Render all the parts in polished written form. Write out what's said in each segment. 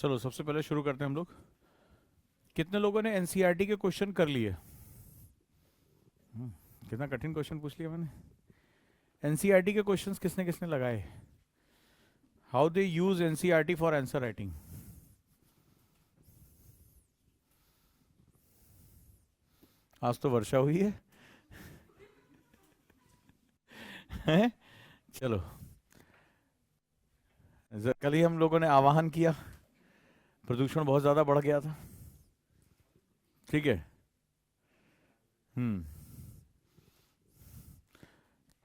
चलो सबसे पहले शुरू करते हैं हम लोग। कितने लोगों ने एनसीईआरटी के क्वेश्चन कर लिए? कितना कठिन क्वेश्चन पूछ लिया मैंने। एनसीईआरटी के क्वेश्चंस किसने किसने लगाए? How they use NCERT for answer writing? आज तो वर्षा हुई है। हैं? चलो, कल ही हम लोगों ने आह्वान किया, प्रदूषण बहुत ज्यादा बढ़ गया था। ठीक है।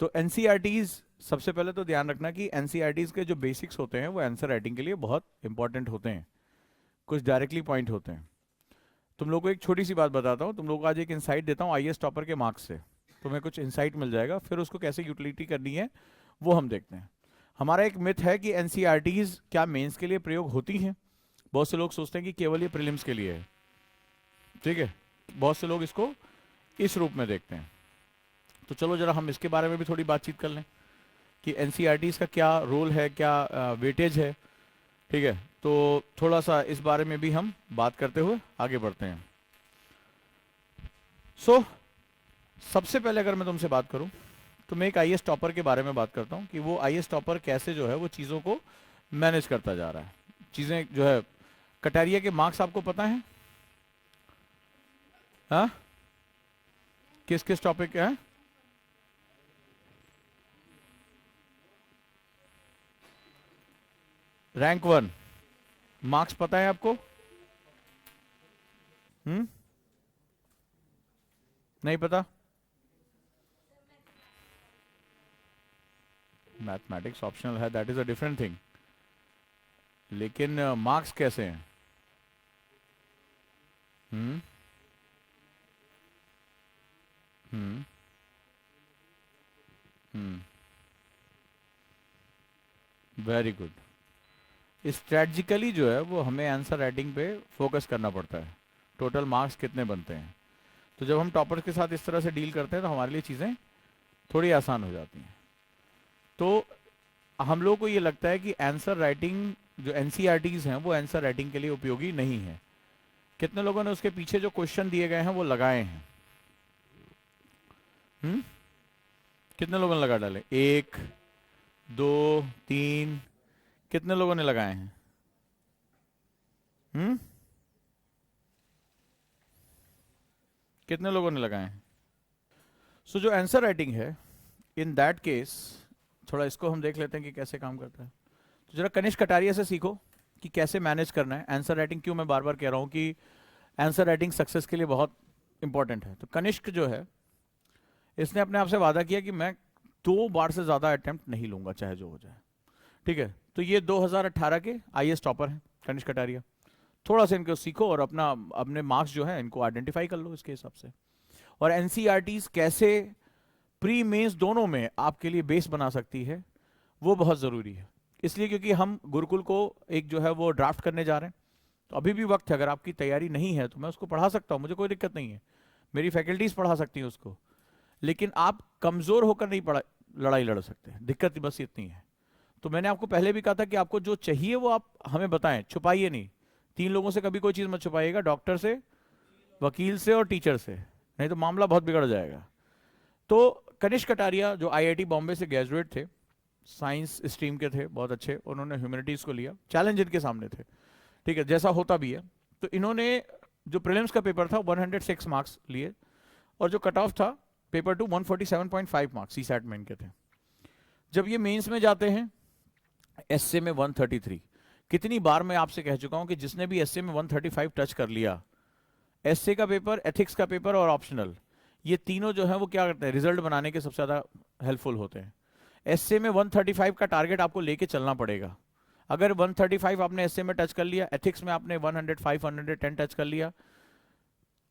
तो एनसीईआरटीज, सबसे पहले तो ध्यान रखना कि एनसीईआरटीज के जो बेसिक्स होते हैं वो आंसर राइटिंग के लिए बहुत इंपॉर्टेंट होते हैं। कुछ डायरेक्टली पॉइंट होते हैं। तुम लोग को एक छोटी सी बात बताता हूँ, तुम लोग को आज एक इंसाइट देता हूँ आईएएस टॉपर के मार्क्स से। तुम्हें कुछ इंसाइट मिल जाएगा, फिर उसको कैसे यूटिलिटी करनी है वो हम देखते हैं। हमारा एक मिथ है कि एनसीईआरटीज क्या मेंस के लिए प्रयोग होती हैं। बहुत से लोग सोचते हैं कि केवल ये प्रीलिम्स के लिए है। ठीक है, बहुत से लोग इसको इस रूप में देखते हैं। तो चलो जरा हम इसके बारे में भी थोड़ी बातचीत कर लें कि एनसीईआरटीज का क्या रोल है, क्या वेटेज है। ठीक है, तो थोड़ा सा इस बारे में भी हम बात करते हुए आगे बढ़ते हैं। सबसे पहले अगर मैं तुमसे बात करूं तो मैं एक आईएएस टॉपर के बारे में बात करता हूं कि वो आईएएस टॉपर कैसे जो है वो चीज़ों को मैनेज करता जा रहा है। चीज़ें जो है, कटारिया के मार्क्स आपको पता है? हाँ, किस किस टॉपिक है? रैंक 1 मार्क्स पता है आपको? नहीं पता? मैथमेटिक्स ऑप्शनल है, that is a different thing. लेकिन मार्क्स कैसे हैं? हम्म हम्म हम्म वेरी गुड। स्ट्रेटजिकली जो है वो हमें आंसर राइटिंग पे फोकस करना पड़ता है। टोटल मार्क्स कितने बनते हैं, तो जब हम टॉपर्स के साथ इस तरह से डील करते हैं तो हमारे लिए चीज़ें थोड़ी आसान हो जाती हैं। तो हम लोगों को ये लगता है कि आंसर राइटिंग जो एनसीईआरटीज हैं वो आंसर राइटिंग के लिए उपयोगी नहीं है। कितने लोगों ने उसके पीछे जो क्वेश्चन दिए गए हैं वो लगाए हैं? कितने लोगों ने लगा डाले? 1 2 3, कितने लोगों ने लगाए हैं? कितने लोगों ने लगाए हैं? सो जो आंसर राइटिंग है, इन दैट केस थोड़ा इसको हम देख लेते हैं कि कैसे काम करता है। तो जरा कनिष्क कटारिया से सीखो कि कैसे मैनेज करना है आंसर राइटिंग। क्यों मैं बार बार कह रहा हूं कि आंसर राइटिंग सक्सेस के लिए बहुत इंपॉर्टेंट है। तो कनिष्क जो है, इसने अपने आप से वादा किया कि मैं 2 बार से ज्यादा अटेम्प्ट नहीं लूंगा चाहे जो हो जाए। ठीक है, तो ये 2018 के आईएएस टॉपर हैं कनिष्क कटारिया। थोड़ा सा इनको सीखो और अपना अपने मार्क्स जो है इनको आइडेंटिफाई कर लो इसके हिसाब से। और एनसीईआरटीज कैसे प्री मेंस दोनों में आपके लिए बेस बना सकती है वो बहुत ज़रूरी है। इसलिए क्योंकि हम गुरुकुल को एक जो है वो ड्राफ्ट करने जा रहे हैं, तो अभी भी वक्त है। अगर आपकी तैयारी नहीं है तो मैं उसको पढ़ा सकता हूँ, मुझे कोई दिक्कत नहीं है। मेरी फैकल्टीज पढ़ा सकती हैं उसको। लेकिन आप कमज़ोर होकर नहीं पढ़ा लड़ाई लड़ सकते, दिक्कत बस इतनी है। तो मैंने आपको पहले भी कहा था कि आपको जो चाहिए वो आप हमें बताएं, छुपाइए नहीं। 3 लोगों से कभी कोई चीज़ मत छुपाइएगा, डॉक्टर से, वकील से और टीचर से, नहीं तो मामला बहुत बिगड़ जाएगा। तो कनिष्क कटारिया जो आईआईटी बॉम्बे से ग्रेजुएट थे, साइंस स्ट्रीम के थे, बहुत अच्छे। उन्होंने ह्यूमैनिटीज़ को लिया, चैलेंज इनके सामने थे। ठीक है, जैसा होता भी है। तो इन्होंने जो प्रीलिम्स का पेपर था 106 मार्क्स लिए, और जो कट ऑफ था पेपर 2 147.5 मार्क्स सी सैट में इनके थे। जब ये मेंस में जाते हैं एसए में 133। कितनी बार मैं आपसे कह चुका हूं कि जिसने भी एसए में 135 टच कर लिया, एसए का पेपर, एथिक्स का पेपर और ऑप्शनल, ये तीनों जो है वो क्या करते हैं, रिजल्ट बनाने के सबसे ज्यादा हेल्पफुल होते हैं। एसए में 135 का टारगेट आपको लेके चलना पड़ेगा। अगर 135 आपने एसए में टच कर लिया, एथिक्स में आपने 105 110 टच कर लिया,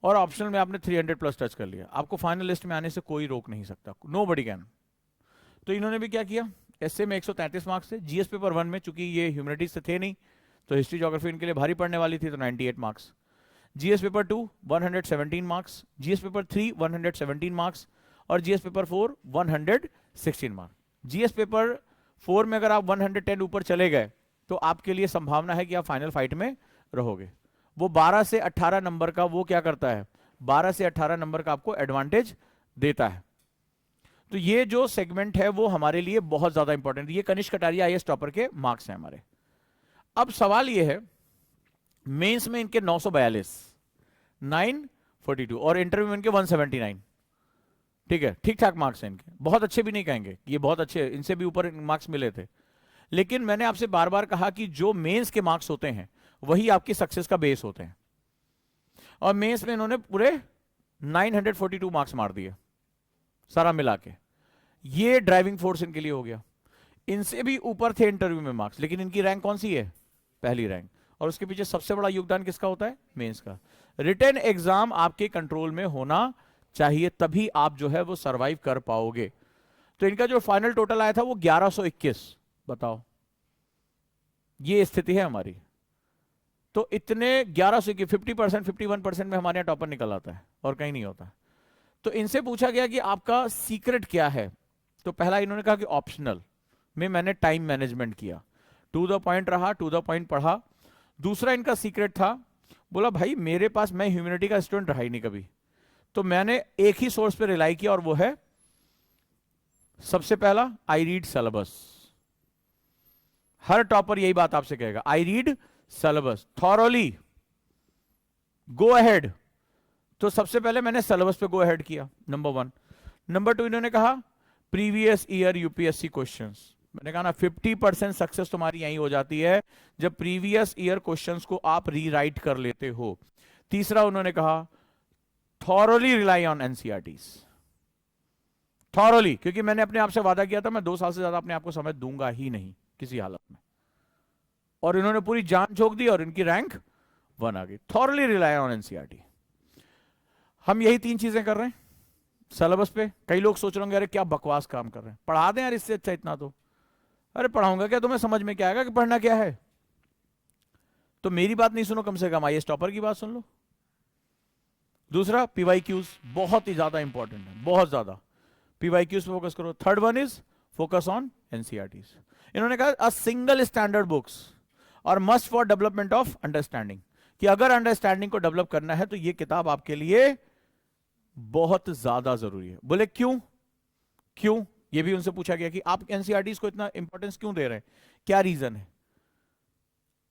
और ऑप्शनल में आपने 300 प्लस टच कर लिया, आपको फाइनल लिस्ट में आने से कोई रोक नहीं सकता, नोबडी कैन। तो इन्होंने भी क्या किया, एसए में 133 मार्क्स थे। जीएस पेपर 1 में चूंकि ये ह्यूमैनिटीज से थे नहीं, तो हिस्ट्री ज्योग्राफी इनके लिए भारी पड़ने वाली थी, तो 98 marks. GS paper 2 117 marks, GS paper 3 117 marks, और GS paper 4 116 marks. GS paper 4 में अगर आप 110 ऊपर चले गए तो आपके लिए संभावना है कि आप फाइनल फाइट में रहोगे। वो 12 से 18 नंबर का वो क्या करता है, 12 से 18 नंबर का आपको एडवांटेज देता है। तो ये जो सेगमेंट है वो हमारे लिए बहुत ज्यादा इंपॉर्टेंट, ये कनिष्क कटारिया आईएएस टॉपर के मार्क्स हैं हमारे। अब सवाल ये है, मेंस में इनके 942, 942 और इंटरव्यू में इनके 179, ठीक है, ठीक ठाक मार्क्स हैं इनके, बहुत अच्छे भी नहीं कहेंगे, ये बहुत अच्छे, इनसे भी ऊपर मार्क्स मिले थे। लेकिन मैंने आपसे बार बार कहा कि जो मेंस के मार्क्स होते हैं वही आपकी सक्सेस का बेस होते हैं, और मेंस में इन्होंने पूरे 942 मार्क्स मार दिए सारा मिला के। ये ड्राइविंग फोर्स इनके लिए हो गया। इनसे भी ऊपर थे इंटरव्यू में मार्क्स, लेकिन इनकी रैंक कौन सी है, पहली रैंक, और उसके पीछे सबसे बड़ा योगदान किसका होता है, मेंस का। रिटन एग्जाम आपके कंट्रोल में होना चाहिए, तभी आप जो है वो सरवाइव कर पाओगे। तो इनका जो फाइनल टोटल आया था वो 1121, बताओ, ये स्थिति है हमारी। तो इतने 1100 की 50%, 51% में हमारे यहां टॉपर निकल आता है और कहीं नहीं होता। तो इनसे पूछा गया कि आपका सीक्रेट क्या है, तो पहला इन्होंने कहा कि ऑप्शनल में मैंने टाइम मैनेजमेंट किया, टू द पॉइंट रहा, टू द पॉइंट पढ़ा। दूसरा इनका सीक्रेट था, बोला भाई मेरे पास, मैं ह्यूमैनिटी का स्टूडेंट रहा ही नहीं कभी, तो मैंने एक ही सोर्स पे रिलाई किया और वो है सबसे पहला, I read syllabus. Her topper यही बात आपसे कहेगा, I read syllabus thoroughly, go ahead. तो सबसे पहले मैंने सिलेबस पे गो अहेड किया, नंबर 1। नंबर 2 इन्होंने कहा प्रीवियस ईयर यूपीएससी क्वेश्चंस। मैंने कहा ना 50% सक्सेस तुम्हारी यही हो जाती है जब प्रीवियस ईयर क्वेश्चंस को आप रीराइट कर लेते हो। तीसरा उन्होंने कहा thoroughly rely on NCERTs, thoroughly, क्योंकि मैंने अपने आप से वादा किया था मैं 2 साल से ज्यादा अपने आप को समय दूंगा ही नहीं किसी हालत में, और इन्होंने पूरी जान झोंक दी और इनकी रैंक 1 आ गई। Thoroughly rely on NCERT. हम यही 3 चीजें कर रहे हैं सिलेबस पे। कई लोग सोच रहे होंगे अरे क्या बकवास काम कर रहे हैं, पढ़ा दें यार इससे अच्छा इतना तो। अरे पढ़ाऊंगा क्या, तुम्हें समझ में क्या आएगा कि पढ़ना क्या है। तो मेरी बात नहीं सुनो, कम से कम आईएएस टॉपर की बात सुन लो। दूसरा पीवाईक्यूज बहुत ही ज्यादा इंपॉर्टेंट है, बहुत ज्यादा, पीवाईक्यूज पे फोकस करो। Third one is focus on NCERTs. इन्होंने कहा अ सिंगल स्टैंडर्ड बुक्स और must for development of understanding, कि अगर अंडरस्टैंडिंग को डेवलप करना है तो ये किताब आपके लिए बहुत ज्यादा जरूरी है। बोले क्यों, क्यों, ये भी उनसे पूछा गया कि आप एनसीईआरटीज को इतना इंपॉर्टेंस क्यों दे रहे हैं, क्या रीजन है,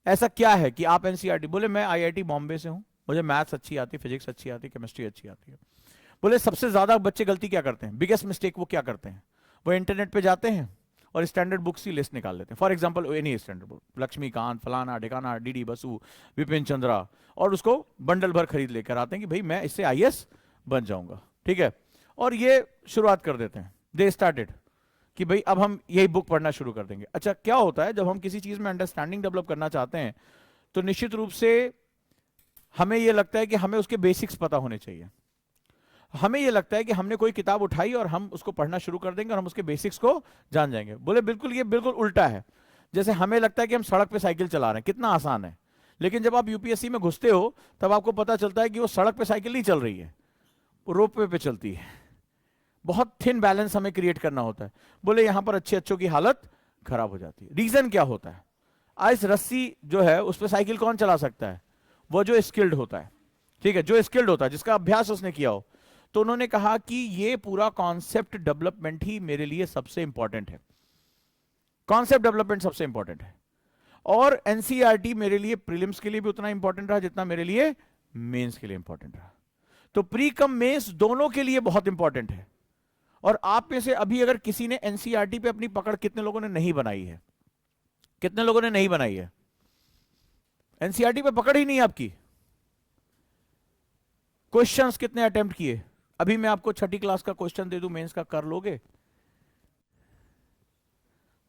ऐसा क्या है कि आप एनसीईआरटी। बोले मैं आईआईटी बॉम्बे से हूं, मुझे मैथ्स अच्छी आती, फिजिक्स अच्छी आती, केमिस्ट्री अच्छी आती है। बोले सबसे ज्यादा बच्चे गलती क्या करते हैं, बिगेस्ट मिस्टेक वो क्या करते हैं, वो इंटरनेट पे जाते हैं और स्टैंडर्ड बुक्स की लिस्ट निकाल लेते हैं। For example any standard book, Laxmikanth, फलाना ढिकाना, डीडी बसु, विपिन चंद्रा, और उसको बंडल भर खरीद लेकर आते हैं कि भाई मैं इससे आईएएस बन जाऊंगा, ठीक है। और ये शुरुआत कर देते हैं, दे स्टार्टेड कि भाई अब हम यही बुक पढ़ना शुरू कर देंगे। अच्छा क्या होता है, जब हम किसी चीज में अंडरस्टैंडिंग डेवलप करना चाहते हैं तो निश्चित रूप से हमें यह लगता है कि हमें उसके बेसिक्स पता होने चाहिए। हमें यह लगता है कि हमने कोई किताब उठाई और हम उसको पढ़ना शुरू कर देंगे और हम उसके बेसिक्स को जान जाएंगे। बोले बिल्कुल, ये बिल्कुल उल्टा है। जैसे हमें लगता है कि हम सड़क पे साइकिल चला रहे हैं, कितना आसान है, लेकिन जब आप यूपीएससी में घुसते हो तब आपको पता चलता है कि वो सड़क पे साइकिल नहीं चल रही है, वो रोपवे पे चलती है। बहुत थिन बैलेंस हमें क्रिएट करना होता है। बोले यहां पर अच्छों की हालत खराब हो जाती है। रीजन क्या होता है, आइस रस्सी जो है उस पर साइकिल कौन चला सकता है, वो जो स्किल्ड होता है, ठीक है, जो स्किल्ड होता है, जिसका अभ्यास उसने किया हो। तो उन्होंने कहा कि ये पूरा कॉन्सेप्ट डेवलपमेंट ही मेरे लिए सबसे इंपॉर्टेंट है, कॉन्सेप्ट डेवलपमेंट सबसे इंपॉर्टेंट है। और एनसीईआरटी मेरे लिए प्रीलिम्स के लिए भी उतना इंपॉर्टेंट रहा जितना मेरे लिए मेंस के लिए इंपॉर्टेंट रहा। तो प्री कम मेंस दोनों के लिए बहुत इंपॉर्टेंट है। और आप में से अभी अगर किसी ने एनसीईआरटी पे अपनी पकड़, कितने लोगों ने नहीं बनाई है, कितने लोगों ने नहीं बनाई है, एनसीईआरटी पे पकड़ ही नहीं आपकी। क्वेश्चंस कितने अटेम्प्ट किए, अभी मैं आपको 6ठी क्लास का क्वेश्चन दे दूं मेंस का, कर लोगे?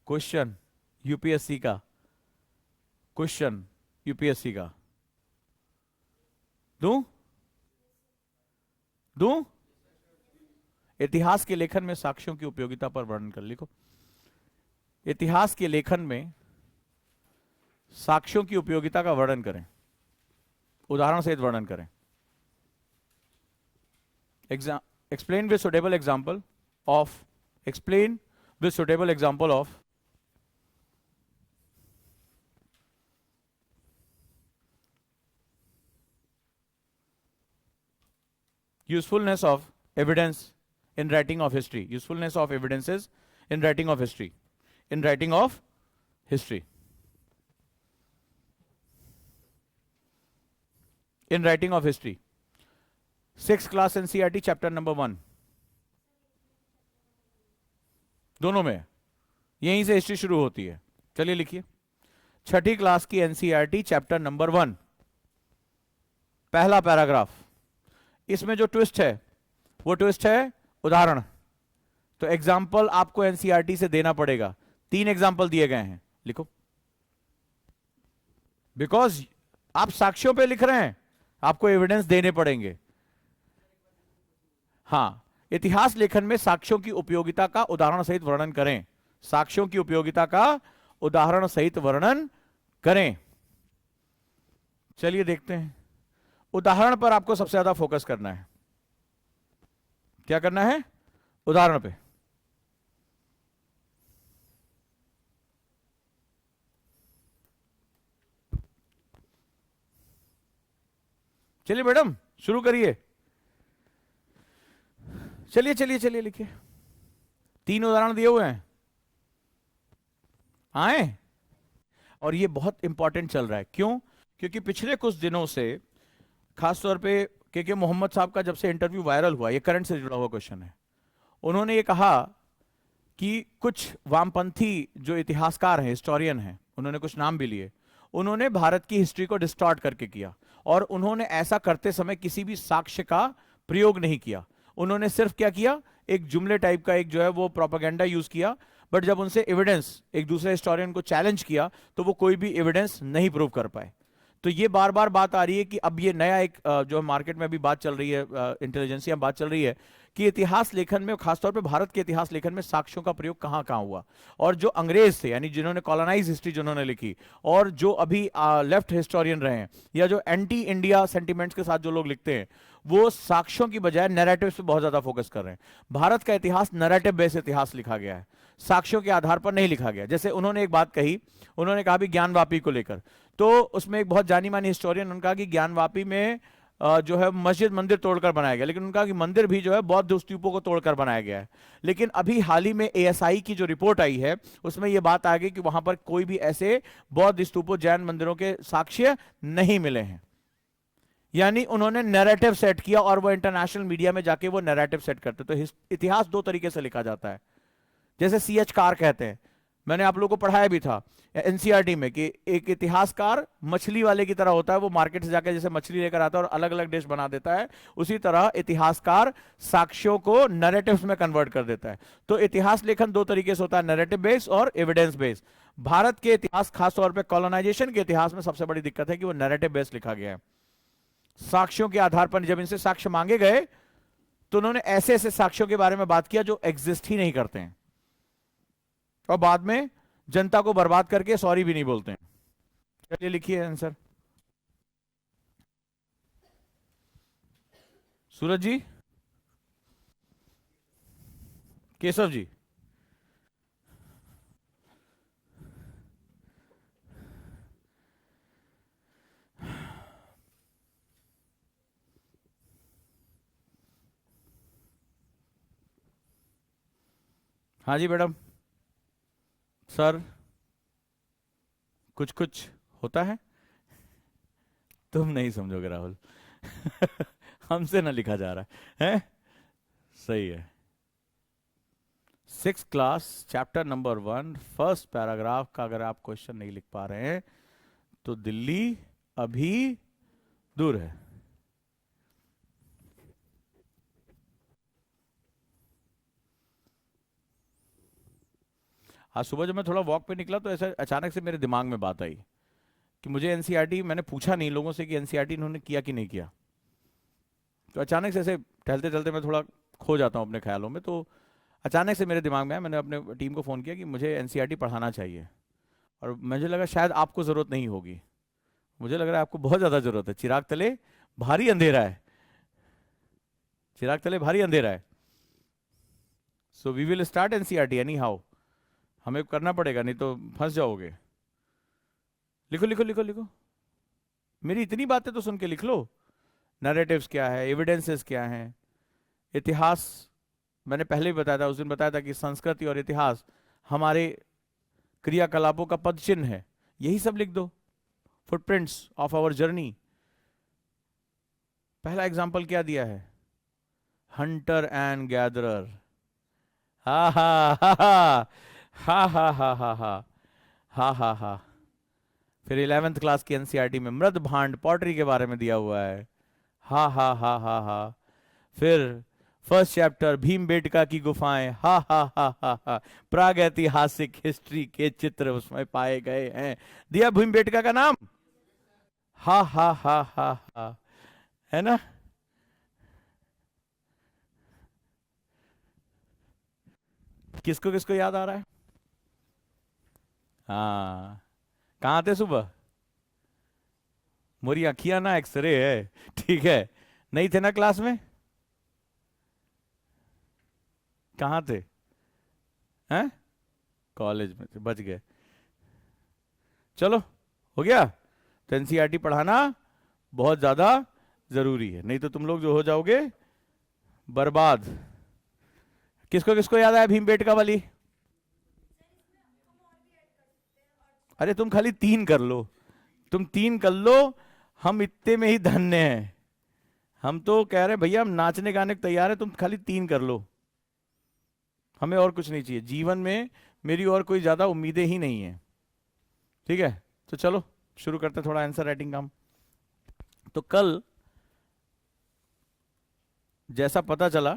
क्वेश्चन यूपीएससी का, क्वेश्चन यूपीएससी का दूं? दूं? इतिहास के लेखन में साक्ष्यों की उपयोगिता पर वर्णन कर लिखो। इतिहास के लेखन में साक्ष्यों की उपयोगिता का वर्णन करें, उदाहरण सहित वर्णन करें। Explain with suitable example of, explain with suitable example of usefulness of evidence in writing of history, usefulness of evidences in writing of history, in writing of history, in writing of history. 6th class NCERT chapter number 1, दोनों में यहीं से history शुरू होती है। चलिए लिखिए, 6ठी class की एनसीईआरटी चैप्टर नंबर 1, पहला पैराग्राफ। इसमें जो ट्विस्ट है वो ट्विस्ट है उदाहरण। तो एग्जाम्पल आपको एनसीईआरटी से देना पड़ेगा। 3 एग्जाम्पल दिए गए हैं, लिखो। बिकॉज आप साक्ष्यों पे लिख रहे हैं, आपको एविडेंस देने पड़ेंगे। हां, इतिहास लेखन में साक्ष्यों की उपयोगिता का उदाहरण सहित वर्णन करें। साक्ष्यों की उपयोगिता का उदाहरण सहित वर्णन करें। चलिए देखते हैं। उदाहरण पर आपको सबसे ज्यादा फोकस करना है। क्या करना है? उदाहरण पे। चलिए मैडम शुरू करिए। चलिए चलिए चलिए लिखिए। 3 उदाहरण दिए हुए हैं, आए। और ये बहुत इंपॉर्टेंट चल रहा है। क्यों? क्योंकि पिछले कुछ दिनों से खासतौर पे के मोहम्मद साहब का जब से इंटरव्यू वायरल हुआ, ये करंट से जुड़ा हुआ क्वेश्चन है। उन्होंने ये कहा कि कुछ वामपंथी जो इतिहासकार हैं, हिस्टोरियन हैं, उन्होंने कुछ नाम भी लिए, उन्होंने भारत की हिस्ट्री को डिस्टॉर्ट करके किया। और उन्होंने ऐसा करते समय किसी भी साक्ष्य का प्रयोग नहीं किया। उन्होंने सिर्फ क्या किया, एक जुमले टाइप का एक जो है वो प्रोपेगेंडा यूज किया। बट जब उनसे एविडेंस, एक दूसरे हिस्टोरियन को चैलेंज किया, तो वो कोई भी एविडेंस नहीं प्रूव कर पाए। तो ये बार बार बात आ रही है कि अब ये नया एक जो मार्केट में अभी बात चल रही है, इंटेलिजेंसिया बात चल रही है कि इतिहास लेखन में, खासतौर पे भारत के इतिहास लेखन में साक्ष्यों का प्रयोग कहां कहां हुआ। और जो अंग्रेज थे, यानी जिन्होंने कॉलोनाइज हिस्ट्री जिन्होंने लिखी, और जो अभी लेफ्ट हिस्टोरियन रहे हैं, या जो एंटी इंडिया सेंटिमेंट्स के साथ जो लोग लिखते हैं, वो साक्ष्यों की बजाय नैरेटिव्स पे बहुत ज्यादा फोकस कर रहे हैं। भारत का इतिहास नैरेटिव बेस्ड इतिहास लिखा गया है, साक्ष्यों के आधार पर नहीं लिखा गया। जैसे उन्होंने एक बात कही, उन्होंने कहा भी ज्ञानवापी को लेकर, तो उसमें एक बहुत जानी मानी हिस्टोरियन, उन्होंने कहा कि ज्ञानवापी में जो है मस्जिद मंदिर तोड़कर बनाया गया, लेकिन उनका कि मंदिर भी जो है बौद्ध स्तूपों को तोड़कर बनाया गया है। लेकिन अभी हाल ही में एएसआई की जो रिपोर्ट आई है, उसमें यह बात आ गई कि वहां पर कोई भी ऐसे बौद्ध स्तूपों, जैन मंदिरों के साक्ष्य नहीं मिले हैं। यानी उन्होंने नैरेटिव सेट किया, और वो इंटरनेशनल मीडिया में जाके वो नैरेटिव सेट करते। तो इतिहास 2 तरीके से लिखा जाता है। जैसे सीएच कार कहते हैं, मैंने आप लोगों को पढ़ाया भी था एनसीईआरटी में, कि एक इतिहासकार मछली वाले की तरह होता है। वो मार्केट से जाकर जैसे मछली लेकर आता है और अलग अलग डिश बना देता है, उसी तरह इतिहासकार साक्ष्यों को नैरेटिव्स में कन्वर्ट कर देता है। तो इतिहास लेखन 2 तरीके से होता है, नैरेटिव बेस्ड और एविडेंस बेस्ड। भारत के इतिहास, खासतौर पर कॉलोनाइजेशन के इतिहास में सबसे बड़ी दिक्कत है कि वो नैरेटिव बेस्ड लिखा गया है। साक्ष्यों के आधार पर जब इनसे साक्ष्य मांगे गए, तो उन्होंने ऐसे ऐसे साक्ष्यों के बारे में बात किया जो एग्जिस्ट ही नहीं करते हैं, और बाद में जनता को बर्बाद करके सॉरी भी नहीं बोलते हैं। चलिए लिखिए आंसर। सूरज जी, केशव जी, हाँ जी मैडम। सर कुछ कुछ होता है, तुम नहीं समझोगे राहुल। हमसे ना लिखा जा रहा है? सही है। 6th class chapter number 1 first paragraph का अगर आप क्वेश्चन नहीं लिख पा रहे हैं, तो दिल्ली अभी दूर है। आज सुबह जब मैं थोड़ा वॉक पे निकला, तो ऐसा अचानक से मेरे दिमाग में बात आई कि मुझे एनसीईआरटी, मैंने पूछा नहीं लोगों से कि एनसीईआरटी इन्होंने किया कि नहीं किया। तो अचानक से ऐसे टहलते टहलते मैं थोड़ा खो जाता हूँ अपने ख्यालों में, तो अचानक से मेरे दिमाग में आया। मैंने अपने टीम को फ़ोन किया कि मुझे एनसीईआरटी पढ़ाना चाहिए, और मुझे लगा शायद आपको ज़रूरत नहीं होगी। मुझे लग रहा है आपको बहुत ज़्यादा ज़रूरत है। चिराग तले भारी अंधेरा है, चिराग तले भारी अंधेरा है। So we will start NCERT anyhow. हमें करना पड़ेगा, नहीं तो फंस जाओगे। लिखो लिखो लिखो लिखो, मेरी इतनी बातें तो सुन के लिख लो। नैरेटिव्स क्या है, एविडेंसेस क्या हैं, इतिहास, मैंने पहले भी बताया था, उस दिन बताया था कि संस्कृति और इतिहास हमारे क्रियाकलापों का पद चिन्ह है, यही सब लिख दो, फुटप्रिंट्स ऑफ आवर जर्नी। पहला एग्जाम्पल क्या दिया है, हंटर एंड गैदरर, हा हा हा हा हा हा हा हा हा हा हा हा। फिर 11th क्लास की एनसीईआरटी में मृद भांड पॉटरी के बारे में दिया हुआ है, हा हा हा हा हा। फिर फर्स्ट चैप्टर भीमबेटका की गुफाएं, हा हा हा हा हा। प्रागैतिहासिक हिस्ट्री के चित्र उसमें पाए गए हैं, दिया भीमबेटका का नाम, हा हा हा हा हा, है ना। किसको किसको याद आ रहा है? हाँ, कहाँ थे सुबह? मोरी अखियां ना एक्सरे है, ठीक है। नहीं थे ना क्लास में? कहाँ थे? हैं? कॉलेज में थे, बच गए। चलो, हो गया। तो एनसीईआरटी पढ़ाना बहुत ज्यादा जरूरी है, नहीं तो तुम लोग जो हो जाओगे बर्बाद। किसको किसको याद आया भीमबेटका वाली? अरे तुम खाली 3 कर लो, तुम 3 कर लो, हम इतने में ही धन्य हैं। हम तो कह रहे हैं भैया हम नाचने गाने को तैयार है, तुम खाली 3 कर लो, हमें और कुछ नहीं चाहिए जीवन में। मेरी और कोई ज्यादा उम्मीदें ही नहीं है, ठीक है। तो चलो शुरू करते हैं थोड़ा आंसर राइटिंग काम। तो कल जैसा पता चला,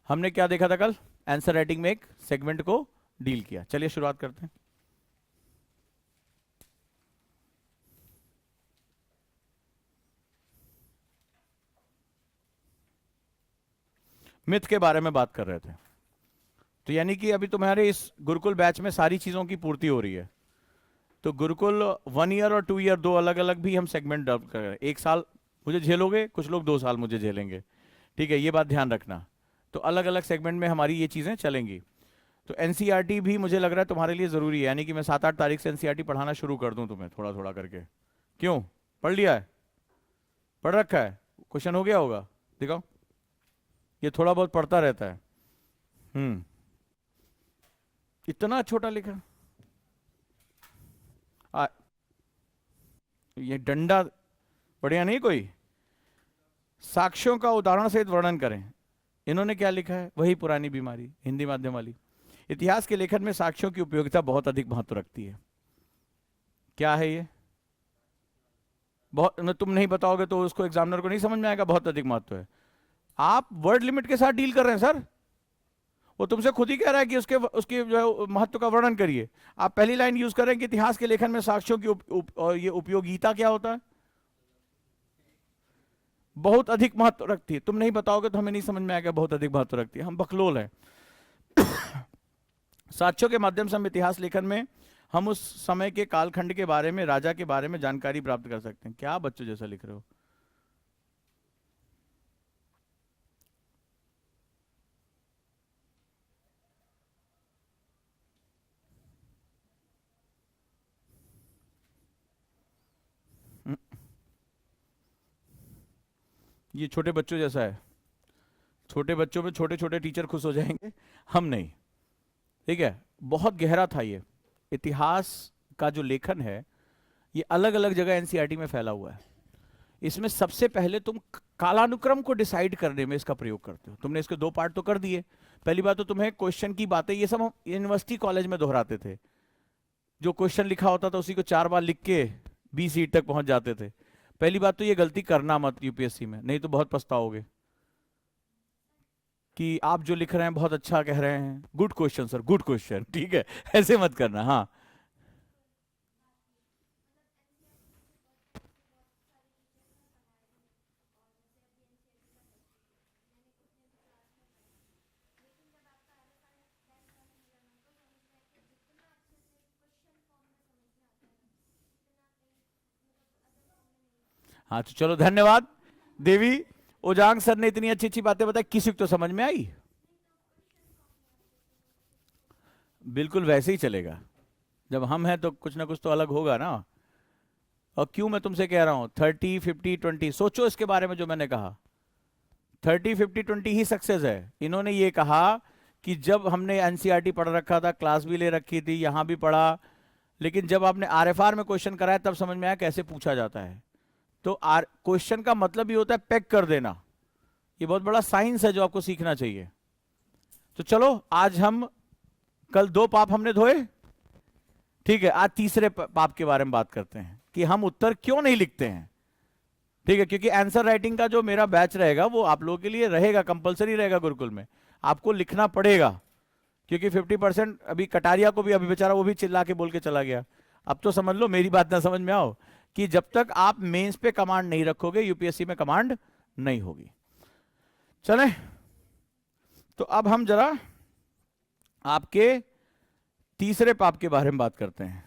हमने क्या देखा था कल, आंसर राइटिंग में एक सेगमेंट को डील किया। चलिए शुरुआत करते हैं। मिथ के बारे में बात कर रहे थे, तो यानी कि अभी तुम्हारे इस गुरुकुल बैच में सारी चीजों की पूर्ति हो रही है। तो गुरुकुल 1 ईयर और 2 ईयर, दो अलग अलग भी हम सेगमेंट डेवलप कर रहे हैं। 1 साल मुझे झेलोगे, कुछ लोग 2 साल मुझे झेलेंगे, ठीक है, ये बात ध्यान रखना। तो अलग अलग सेगमेंट में हमारी ये चीजें चलेंगी। तो एनसीईआरटी भी मुझे लग रहा है तुम्हारे लिए जरूरी है, यानी कि मैं 7-8 तारीख से एनसीईआरटी पढ़ाना शुरू कर दूं तुम्हें थोड़ा थोड़ा करके। क्यों? पढ़ लिया है? पढ़ रखा है? क्वेश्चन हो गया होगा, दिखाओ। ये थोड़ा बहुत पढ़ता रहता है। हम्म। इतना छोटा लिखा, आ, ये डंडा बढ़िया नहीं कोई। साक्ष्यों का उदाहरण सहित वर्णन करें। इन्होंने क्या लिखा है, वही पुरानी बीमारी, हिंदी माध्यम वाली। इतिहास के लेखन में साक्ष्यों की उपयोगिता बहुत अधिक महत्व रखती है। क्या है ये? बहुत तुम नहीं बताओगे तो उसको एग्जामिनर को नहीं समझ में आएगा, बहुत अधिक महत्व है। आप वर्ड लिमिट के साथ डील कर रहे हैं सर, वो तुमसे खुद ही कह रहा है कि उसके उसके जो है महत्व का वर्णन करिए। आप पहली लाइन यूज करें कि इतिहास के लेखन में साक्ष्यों की और ये उपयोगिता क्या होता है, बहुत अधिक महत्व रखती है। तुम नहीं बताओगे तो हमें नहीं समझ में आएगा बहुत अधिक महत्व रखती है, हम बकलोल हैं। साक्ष्यों के माध्यम से हम इतिहास लेखन में हम उस समय के कालखंड के बारे में, राजा के बारे में जानकारी प्राप्त कर सकते हैं। क्या बच्चों जैसा लिख रहे हो? ये छोटे बच्चों जैसा है, छोटे बच्चों में छोटे छोटे टीचर खुश हो जाएंगे, हम नहीं, ठीक है। बहुत गहरा था ये इतिहास का जो लेखन है, ये अलग अलग जगह एनसीईआरटी में फैला हुआ है। इसमें सबसे पहले तुम कालानुक्रम को डिसाइड करने में इसका प्रयोग करते हो। तुमने इसके 2 पार्ट तो कर दिए। पहली बात तो तुम्हें क्वेश्चन की बातें, ये सब हम यूनिवर्सिटी कॉलेज में दोहराते थे, जो क्वेश्चन लिखा होता था उसी को 4 बार लिख के 20 सीट तक पहुंच जाते थे। पहली बात तो ये गलती करना मत यूपीएससी में, नहीं तो बहुत पछताओगे कि आप जो लिख रहे हैं बहुत अच्छा कह रहे हैं, good question sir, good question, ठीक है, ऐसे मत करना। हाँ, हाँ, तो चलो धन्यवाद देवी ओजांग सर ने इतनी अच्छी अच्छी बातें बताई, किसी को तो समझ में आई। बिल्कुल वैसे ही चलेगा, जब हम हैं तो कुछ ना कुछ तो अलग होगा ना। और क्यों मैं तुमसे कह रहा हूं 30, 50, 20, सोचो इसके बारे में जो मैंने कहा। 30, 50, 20 ही सक्सेस है। इन्होंने ये कहा कि जब हमने एनसीईआरटी पढ़ रखा था, क्लास भी ले रखी थी, यहां भी पढ़ा, लेकिन जब आपने आरएफआर में क्वेश्चन कराया तब समझ में आया कैसे पूछा जाता है। तो क्वेश्चन का मतलब ये होता है पैक कर देना। ये बहुत बड़ा साइंस है जो आपको सीखना चाहिए। तो चलो आज हम, कल 2 पाप हमने धोए, ठीक है, आज तीसरे पाप के बारे में बात करते हैं कि हम उत्तर क्यों नहीं लिखते हैं। ठीक है, क्योंकि आंसर राइटिंग का जो मेरा बैच रहेगा वो आप लोगों के लिए रहेगा, कंपलसरी रहेगा गुरुकुल में, आपको लिखना पड़ेगा। क्योंकि 50% अभी कटारिया को भी, अभी बेचारा वो भी चिल्ला के बोल के चला गया। अब तो समझ लो, मेरी बात ना समझ में आओ, कि जब तक आप मेंस पे कमांड नहीं रखोगे यूपीएससी में कमांड नहीं होगी। चले, तो अब हम जरा आपके तीसरे पाप के बारे में बात करते हैं।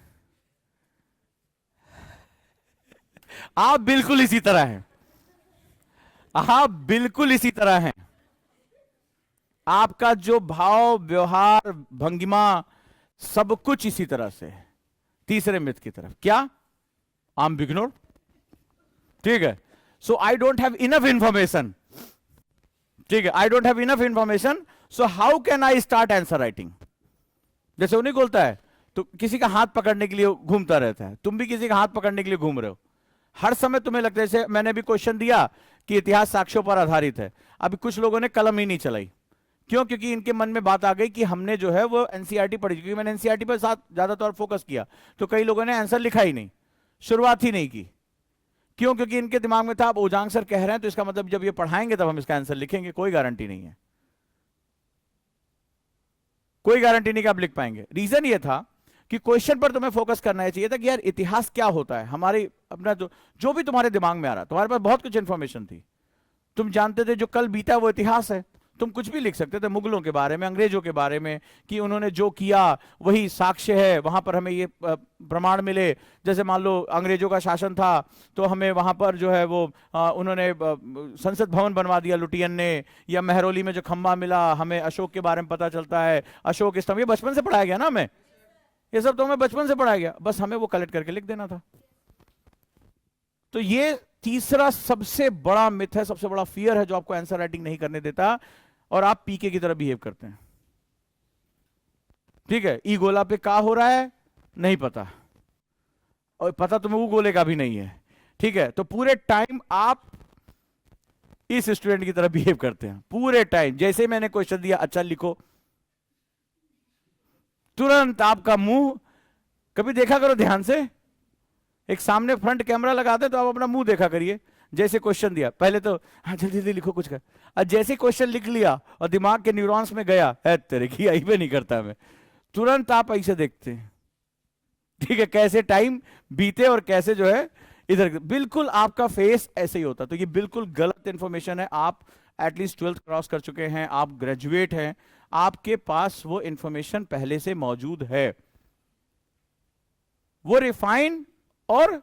आप बिल्कुल इसी तरह हैं, आप बिल्कुल इसी तरह हैं। आपका जो भाव, व्यवहार, भंगिमा, सब कुछ इसी तरह से है तीसरे मिथ की तरफ। क्या? आई एम बिगनर, ठीक है, so I don't have enough information, ठीक है, I don't have enough information, so how can I start answer writing. जैसे वो नहीं बोलता है, तो किसी का हाथ पकड़ने के लिए घूमता रहता है, तुम भी किसी का हाथ पकड़ने के लिए घूम रहे हो। हर समय तुम्हें लगता है, जैसे मैंने भी क्वेश्चन दिया कि इतिहास साक्ष्यों पर आधारित है, अभी कुछ लोगों ने कलम ही नहीं चलाई। क्यों? क्योंकि इनके मन में बात आ गई कि हमने जो है वो एनसीईआरटी पढ़ी, क्योंकि मैंने एनसीईआरटी पर साथ ज्यादातर फोकस किया, तो कई लोगों ने आंसर लिखा ही नहीं, शुरुआत ही नहीं की। क्यों? क्योंकि इनके दिमाग में था अब ओजांग सर कह रहे हैं तो इसका मतलब जब ये पढ़ाएंगे तब हम इसका आंसर लिखेंगे। कोई गारंटी नहीं है, कोई गारंटी नहीं कि आप लिख पाएंगे। रीजन ये था कि क्वेश्चन पर तुम्हें फोकस करना चाहिए था कि यार इतिहास क्या होता है, हमारे अपना जो भी तुम्हारे दिमाग में आ रहा, तुम्हारे पास बहुत कुछ इंफॉर्मेशन थी, तुम जानते थे जो कल बीता वो इतिहास है, तुम कुछ भी लिख सकते थे मुगलों के बारे में, अंग्रेजों के बारे में, कि उन्होंने जो किया वही साक्ष्य है, वहां पर हमें ये प्रमाण मिले। जैसे मान लो अंग्रेजों का शासन था तो हमें वहां पर जो है वो उन्होंने संसद भवन बनवा दिया लुटियन ने, या मेहरौली में जो खंबा मिला हमें अशोक के बारे में पता चलता है, अशोक स्तंभ, ये बचपन से पढ़ाया गया ना हमें, ये सब तो हमें बचपन से पढ़ाया गया, बस हमें वो कलेक्ट करके लिख देना था। तो ये तीसरा सबसे बड़ा मिथ है, सबसे बड़ा फियर है जो आपको आंसर राइटिंग नहीं करने देता, और आप पीके की तरह बिहेव करते हैं। ठीक है, ई गोला पे क्या हो रहा है नहीं पता, और पता तुम्हें वो गोले का भी नहीं है। ठीक है, तो पूरे टाइम आप इस स्टूडेंट की तरह बिहेव करते हैं, पूरे टाइम। जैसे मैंने क्वेश्चन दिया, अच्छा लिखो, तुरंत आपका मुंह, कभी देखा करो ध्यान से, एक सामने फ्रंट कैमरा लगाते तो आप अपना मुंह देखा करिए। जैसे क्वेश्चन दिया पहले तो हाँ जल्दी जल्दी लिखो कुछ कर, और जैसे क्वेश्चन लिख लिया और दिमाग के न्यूरॉन्स में गया, है तेरे की आई पे नहीं करता मैं, तुरंत आप ऐसे देखते हैं। ठीक है, कैसे टाइम बीते और कैसे जो है इधर, बिल्कुल आपका फेस ऐसे ही होता। तो ये बिल्कुल गलत इंफॉर्मेशन है। आप एटलीस्ट 12th क्रॉस कर चुके हैं, आप ग्रेजुएट हैं, आपके पास वो इंफॉर्मेशन पहले से मौजूद है। वो रिफाइंड और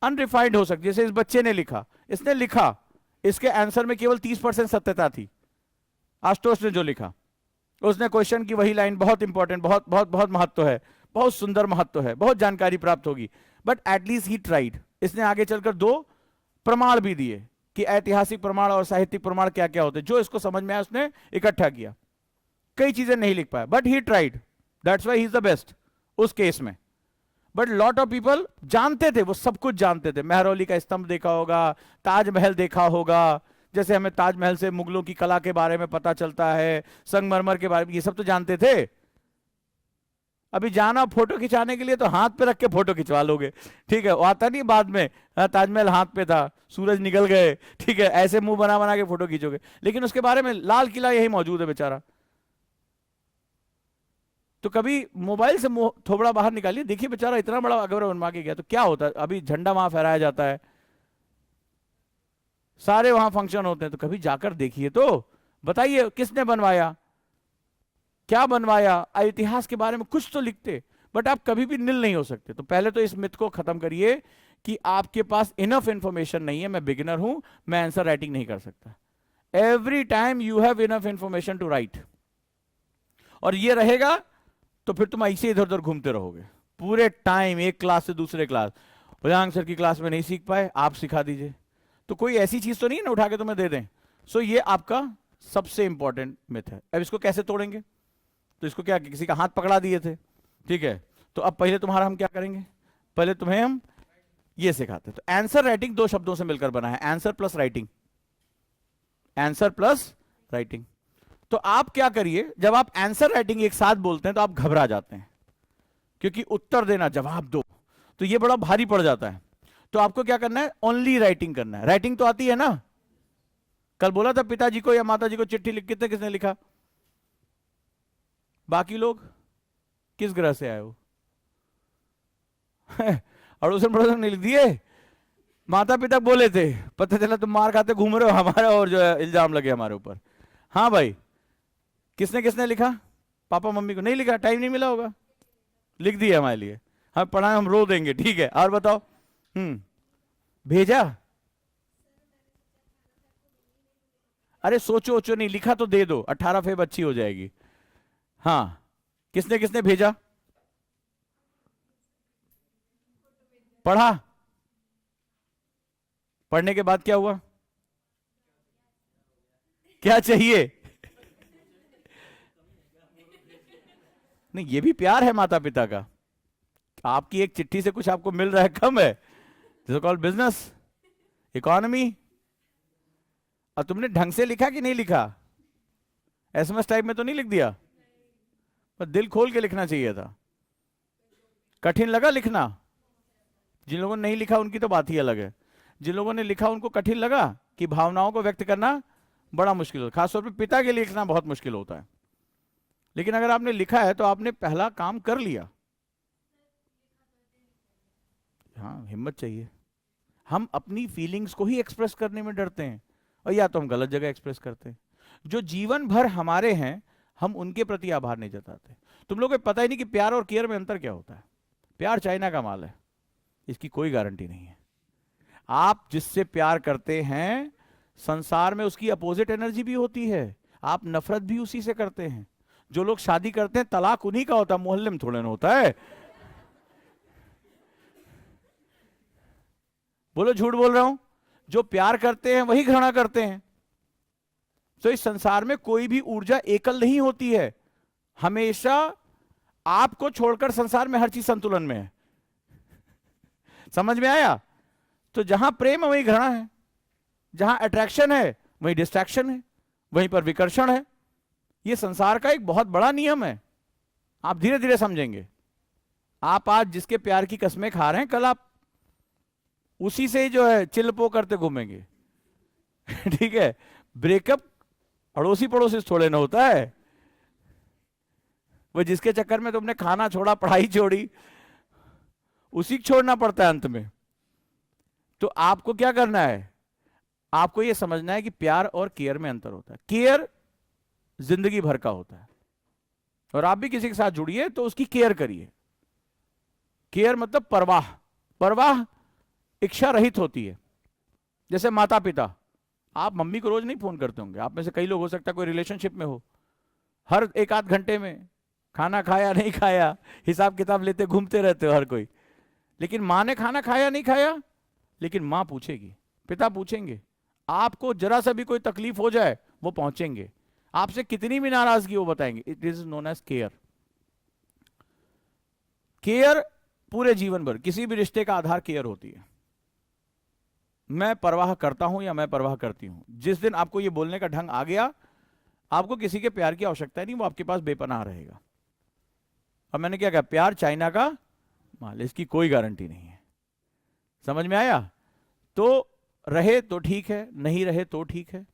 अनरिफाइंड हो सकती है। जैसे इस बच्चे ने लिखा, इसने लिखा, इसके आंसर में केवल 30% सत्यता थी। आशुतोष ने जो लिखा, उसने क्वेश्चन की वही लाइन, बहुत इंपॉर्टेंट, बहुत बहुत बहुत महत्व है, बहुत सुंदर महत्व है, बहुत जानकारी प्राप्त होगी, बट एटलीस्ट ही ट्राइड। इसने आगे चलकर 2 प्रमाण भी दिए कि ऐतिहासिक प्रमाण और साहित्यिक प्रमाण क्या क्या होते हैं। जो इसको समझ में आया उसने इकट्ठा किया। कई चीजें नहीं लिख पाया, but he tried, that's why he is the best उस केस में। बट लॉट ऑफ पीपल जानते थे, वो सब कुछ जानते थे। मेहरौली का स्तंभ देखा होगा, ताजमहल देखा होगा, जैसे हमें ताजमहल से मुगलों की कला के बारे में पता चलता है, संगमरमर के बारे में, ये सब तो जानते थे। अभी जाना फोटो खिंचाने के लिए तो हाथ पे रख के फोटो खिंचवा लोगे। ठीक है, वो आता नहीं बाद में, ताजमहल हाथ पे था, सूरज निकल गए, ठीक है, ऐसे मुंह बना बना के फोटो खींचोगे, लेकिन उसके बारे में लाल किला यही मौजूद है बेचारा। तो कभी मोबाइल से थोबड़ा बाहर निकालिए, देखिए बेचारा इतना बड़ा अगर बनवा के गया तो क्या होता है। अभी झंडा वहां फहराया जाता है, सारे वहां फंक्शन होते हैं, तो कभी जाकर देखिए तो बताइए किसने बनवाया, क्या बनवाया, इतिहास के बारे में कुछ तो लिखते। बट आप कभी भी निल नहीं हो सकते। तो पहले तो इस मिथ को खत्म करिए कि आपके पास इनफ इंफॉर्मेशन नहीं है, मैं बिगिनर हूं, मैं आंसर राइटिंग नहीं कर सकता। Every time you have enough information to write, और ये रहेगा तो फिर तुम ऐसे इधर उधर घूमते रहोगे पूरे टाइम, एक क्लास से दूसरे क्लास। भुजंग सर की क्लास में नहीं सीख पाए, आप सिखा दीजिए। तो कोई ऐसी चीज तो नहीं ना उठा के तुम्हें दे दें। सो ये आपका सबसे इंपॉर्टेंट मिथ है। अब इसको कैसे तोड़ेंगे? तो इसको क्या, किसी का हाथ पकड़ा दिए थे, ठीक है, तो अब पहले तुम्हारा हम क्या करेंगे, पहले तुम्हें हम ये सिखाते हैं। तो आंसर राइटिंग दो शब्दों से मिलकर बना है, answer plus writing, answer plus writing. तो आप क्या करिए, जब आप आंसर राइटिंग एक साथ बोलते हैं तो आप घबरा जाते हैं, क्योंकि उत्तर देना, जवाब दो, तो ये बड़ा भारी पड़ जाता है। तो आपको क्या करना है, ओनली राइटिंग करना है। राइटिंग तो आती है ना? कल बोला था पिताजी को या माताजी को चिट्ठी लिख, कितने किसने लिखा? बाकी लोग किस ग्रह से आए हो? अड़ोसन पड़ोसन ने लिख दिए, माता पिता बोले थे, पता चला तुम मार खाते घूम रहे हो हमारा, और जो है इल्जाम लगे हमारे ऊपर। हाँ भाई, किसने किसने लिखा? पापा मम्मी को नहीं लिखा, टाइम नहीं मिला होगा, लिख दिया हमारे लिए, हम पढ़ाए, हम रो देंगे, ठीक है। और बताओ, भेजा? अरे सोचो ओचो नहीं, लिखा तो दे दो, 18 फेब अच्छी हो जाएगी। हाँ, किसने किसने भेजा? पढ़ा? पढ़ने के बाद क्या हुआ? क्या चाहिए? नहीं, ये भी प्यार है माता पिता का। आपकी एक चिट्ठी से कुछ आपको मिल रहा है, कम है? This is called business, economy. और तुमने ढंग से लिखा कि नहीं लिखा? एसएमएस टाइप में तो नहीं लिख दिया? पर दिल खोल के लिखना चाहिए था। कठिन लगा लिखना? जिन लोगों ने नहीं लिखा उनकी तो बात ही अलग है, जिन लोगों ने लिखा उनको कठिन लगा कि भावनाओं को व्यक्त करना बड़ा मुश्किल होता है, खासतौर पे पिता के लिए लिखना बहुत मुश्किल होता है। लेकिन अगर आपने लिखा है तो आपने पहला काम कर लिया। हाँ, हिम्मत चाहिए। हम अपनी फीलिंग्स को ही एक्सप्रेस करने में डरते हैं, और या तो हम गलत जगह एक्सप्रेस करते हैं। जो जीवन भर हमारे हैं, हम उनके प्रति आभार नहीं जताते। तुम लोगों को पता ही नहीं कि प्यार और केयर में अंतर क्या होता है। प्यार चाइना का माल है, इसकी कोई गारंटी नहीं है। आप जिससे प्यार करते हैं, संसार में उसकी अपोजिट एनर्जी भी होती है, आप नफरत भी उसी से करते हैं। जो लोग शादी करते हैं, तलाक उन्हीं का होता है, मोहल्ले में थोड़े ना होता है। बोलो झूठ बोल रहा हूं? जो प्यार करते हैं वही घृणा करते हैं। तो इस संसार में कोई भी ऊर्जा एकल नहीं होती है, हमेशा आपको छोड़कर संसार में हर चीज संतुलन में है। समझ में आया? तो जहां प्रेम है वहीं घृणा है, जहां अट्रैक्शन है वहीं डिस्ट्रैक्शन है, वहीं पर विकर्षण है। यह संसार का एक बहुत बड़ा नियम है, आप धीरे धीरे समझेंगे। आप आज जिसके प्यार की कस्में खा रहे हैं, कल आप उसी से ही जो है चिल्पो करते घूमेंगे। ठीक है, ब्रेकअप अड़ोसी पड़ोसी थोड़े ना होता है, वो जिसके चक्कर में तुमने खाना छोड़ा, पढ़ाई छोड़ी, उसी को छोड़ना पड़ता है अंत में। तो आपको क्या करना है, आपको यह समझना है कि प्यार और केयर में अंतर होता है। केयर जिंदगी भर का होता है, और आप भी किसी के साथ जुड़िए तो उसकी केयर करिए। केयर मतलब परवाह, परवाह इच्छा रहित होती है। जैसे माता पिता, आप मम्मी को रोज नहीं फोन करते होंगे, आप में से कई लोग हो सकता है कोई रिलेशनशिप में हो, हर एक आध घंटे में खाना खाया नहीं खाया हिसाब किताब लेते घूमते रहते हो हर कोई। लेकिन माँ ने खाना खाया नहीं खाया, लेकिन माँ पूछेगी, पिता पूछेंगे। आपको जरा सा भी कोई तकलीफ हो जाए वो पहुंचेंगे, आपसे कितनी भी नाराजगी वो बताएंगे। It is known as care. Care पूरे जीवन भर, किसी भी रिश्ते का आधार केयर होती है। मैं परवाह करता हूं या मैं परवाह करती हूं। जिस दिन आपको ये बोलने का ढंग आ गया, आपको किसी के प्यार की आवश्यकता नहीं, वो आपके पास बेपनाह रहेगा। अब मैंने क्या कहा, प्यार चाइना का माल, इसकी कोई गारंटी नहीं है। समझ में आया? तो रहे तो ठीक है, नहीं रहे तो ठीक है,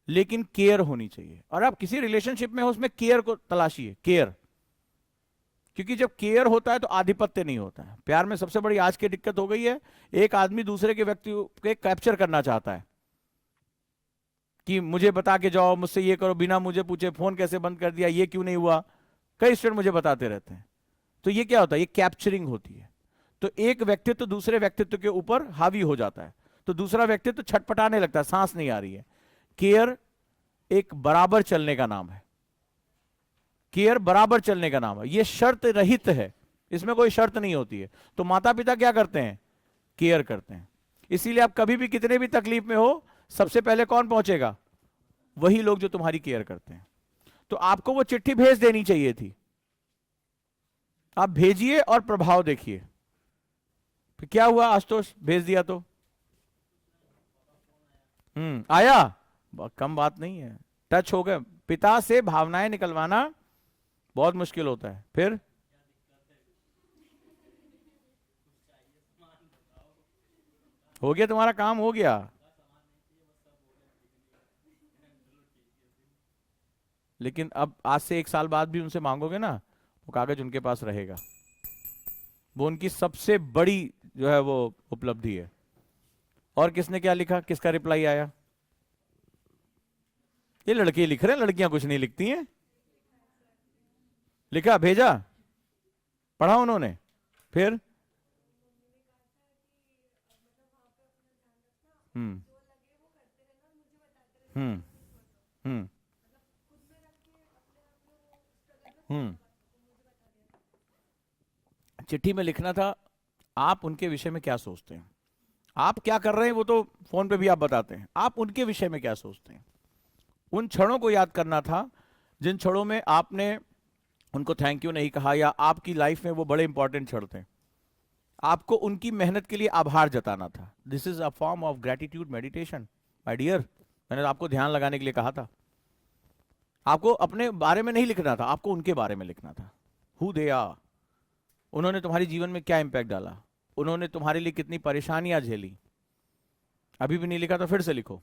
लेकिन केयर होनी चाहिए। और आप किसी रिलेशनशिप में हो, उसमें केयर को तलाशिए, केयर। क्योंकि जब केयर होता है तो आधिपत्य नहीं होता है। प्यार में सबसे बड़ी आज की दिक्कत हो गई है, एक आदमी दूसरे के व्यक्ति को कैप्चर करना चाहता है कि मुझे बता के जाओ, मुझसे ये करो, बिना मुझे पूछे फोन कैसे बंद कर दिया, ये क्यों नहीं हुआ, कई स्टूडेंट मुझे बताते रहते हैं। तो ये क्या होता है, ये कैप्चरिंग होती है। तो एक व्यक्तित्व दूसरे व्यक्तित्व के ऊपर हावी हो जाता है, तो दूसरा व्यक्तित्व छटपटाने लगता है, सांस नहीं आ रही है। केयर एक बराबर चलने का नाम है, केयर बराबर चलने का नाम है, यह शर्त रहित है, इसमें कोई शर्त नहीं होती है। तो माता पिता क्या करते हैं? केयर करते हैं। इसीलिए आप कभी भी कितने भी तकलीफ में हो, सबसे पहले कौन पहुंचेगा? वही लोग जो तुम्हारी केयर करते हैं। तो आपको वो चिट्ठी भेज देनी चाहिए थी, आप भेजिए और प्रभाव देखिए। फिर क्या हुआ आशुतोष, भेज दिया तो आया, कम बात नहीं है, टच हो गए। पिता से भावनाएं निकलवाना बहुत मुश्किल होता है। फिर हो गया, तुम्हारा काम हो गया। लेकिन अब आज से 1 साल बाद भी उनसे मांगोगे ना, वो कागज उनके पास रहेगा। वो उनकी सबसे बड़ी जो है वो उपलब्धि है। और किसने क्या लिखा, किसका रिप्लाई आया? ये लड़के लिख रहे हैं, लड़कियां कुछ नहीं लिखती हैं। लिखा, भेजा, पढ़ा उन्होंने? फिर हम्म हम्म हम्म हम्म चिट्ठी में लिखना था आप उनके विषय में क्या सोचते हैं। आप क्या कर रहे हैं वो तो फोन पे भी आप बताते हैं, आप उनके विषय में क्या सोचते हैं। उन क्षणों को याद करना था जिन क्षणों में आपने उनको थैंक यू नहीं कहा, या आपकी लाइफ में वो बड़े इंपॉर्टेंट क्षण थे। आपको उनकी मेहनत के लिए आभार जताना था। This is a form of gratitude meditation my dear. मैंने आपको ध्यान लगाने के लिए कहा था। आपको अपने बारे में नहीं लिखना था, आपको उनके बारे में लिखना था। हु दे आर, उन्होंने तुम्हारे जीवन में क्या इंपैक्ट डाला, उन्होंने तुम्हारे लिए कितनी परेशानियां झेली। अभी भी नहीं लिखा तो फिर से लिखो।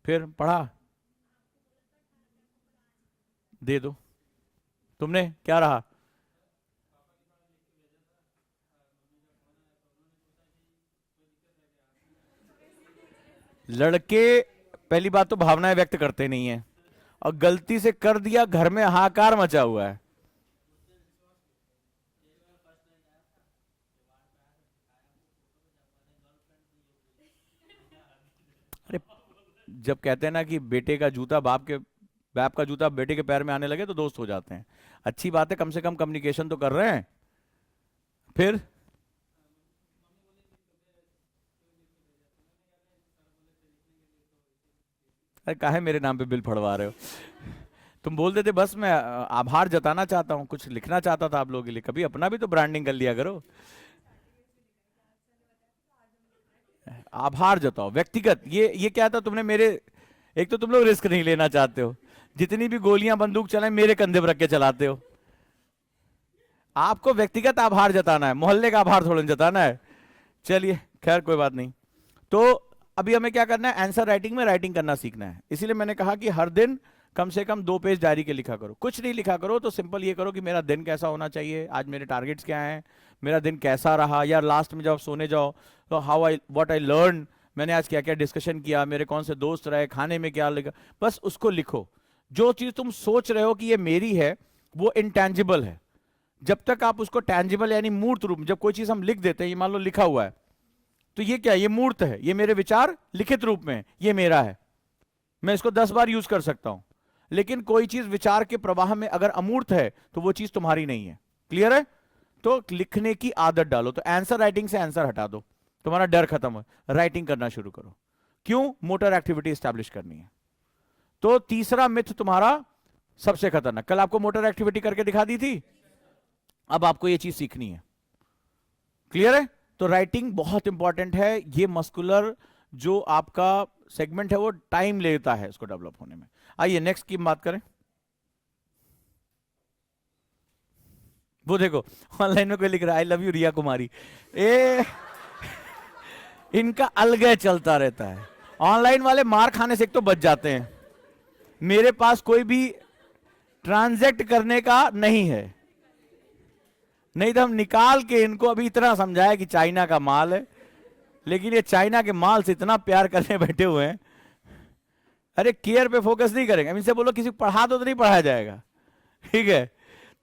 फिर पढ़ा, दे दो। तुमने क्या रहा? लड़के पहली बात तो भावनाएं व्यक्त करते नहीं है, और गलती से कर दिया, घर में हाहाकार मचा हुआ है। अरे जब कहते हैं ना कि बेटे का जूता बाप का जूता बेटे के पैर में आने लगे तो दोस्त हो जाते हैं। अच्छी बात है, कम से कम कम्युनिकेशन तो कर रहे हैं। फिर अरे काहे मेरे नाम पे बिल फड़वा रहे हो? तुम बोल देते बस मैं आभार जताना चाहता हूं, कुछ लिखना चाहता था आप लोगों के लिए, कभी अपना भी तो ब्रांडिंग कर लिया करो। आभार जताओ व्यक्तिगत। ये क्या था तुमने मेरे, एक तो तुम लोग रिस्क नहीं लेना चाहते हो, जितनी भी गोलियां बंदूक चलाए मेरे कंधे पर रख के चलाते हो। आपको व्यक्तिगत आभार जताना है, मोहल्ले का आभार थोड़ा जताना है। चलिए खैर कोई बात नहीं। तो अभी हमें क्या करना है, आंसर राइटिंग में राइटिंग करना सीखना है। इसीलिए मैंने कहा कि हर दिन कम से कम 2 पेज डायरी के लिखा करो। कुछ नहीं लिखा करो तो सिंपल ये करो कि मेरा दिन कैसा होना चाहिए, आज मेरे टारगेट्स क्या हैं, मेरा दिन कैसा रहा, या लास्ट में जब सोने जाओ तो व्हाट आई लर्न, मैंने आज क्या क्या डिस्कशन किया, मेरे कौन से दोस्त रहे, खाने में क्या लगा, बस उसको लिखो। जो चीज तुम सोच रहे हो कि ये मेरी है वो इंटेंजिबल है। जब तक आप उसको टैंजिबल यानी मूर्त रूप, जब कोई चीज हम लिख देते हैं, ये मान लो लिखा हुआ है, तो ये क्या, ये मूर्त है, ये मेरे विचार लिखित रूप में, ये मेरा है, मैं इसको 10 बार यूज कर सकता हूं। लेकिन कोई चीज विचार के प्रवाह में अगर अमूर्त है तो वो चीज तुम्हारी नहीं है। क्लियर है? तो लिखने की आदत डालो। तो आंसर राइटिंग से आंसर हटा दो, तुम्हारा डर खत्म हो, राइटिंग करना शुरू करो। क्यों? मोटर एक्टिविटी स्टैब्लिश करनी है। तो तीसरा मिथ तुम्हारा सबसे खतरनाक, कल आपको मोटर एक्टिविटी करके दिखा दी थी, अब आपको ये चीज सीखनी है। क्लियर है? तो राइटिंग बहुत इंपॉर्टेंट है। ये मस्कुलर जो आपका सेगमेंट है वो टाइम लेता है इसको डेवलप होने में। आइए नेक्स्ट की बात करें। वो देखो ऑनलाइन में कोई लिख रहा है I love you Riya Kumari. इनका अलग चलता रहता है। ऑनलाइन वाले मार खाने से एक तो बच जाते हैं, मेरे पास कोई भी ट्रांजैक्ट करने का नहीं है, नहीं तो हम निकाल के इनको अभी इतना समझाया कि चाइना का माल है, लेकिन ये चाइना के माल से इतना प्यार करने बैठे हुए हैं। अरे केयर पे फोकस नहीं करेंगे, इनसे बोलो किसी पढ़ा दो तो नहीं पढ़ाया जाएगा। ठीक है?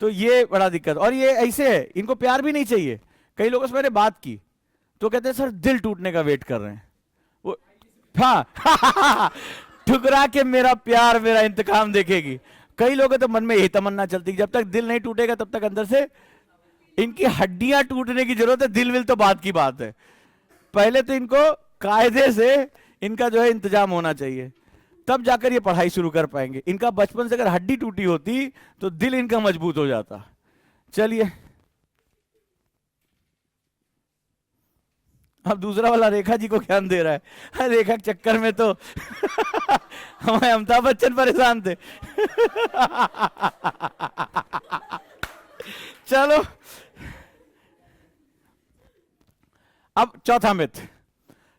तो ये बड़ा दिक्कत। और ये ऐसे है, इनको प्यार भी नहीं चाहिए। कई लोगों से मैंने बात की तो कहते हैं सर दिल टूटने का वेट कर रहे हैं वो। हाँ ठुकरा के मेरा प्यार मेरा इंतकाम देखेगी। कई लोगों तो मन में यही तमन्ना चलती, जब तक दिल नहीं टूटेगा तब तक अंदर से इनकी हड्डियां टूटने की जरूरत है, दिल विल तो बात की बात है। पहले तो इनको कायदे से इनका जो है इंतजाम होना चाहिए, तब जाकर ये पढ़ाई शुरू कर पाएंगे। इनका बचपन से अगर हड्डी टूटी होती तो दिल इनका मजबूत हो जाता। चलिए अब दूसरा वाला रेखा जी को ज्ञान दे रहा है। रेखा के चक्कर में तो हमारे अमिताभ बच्चन परेशान थे। चलो अब चौथा मिथ,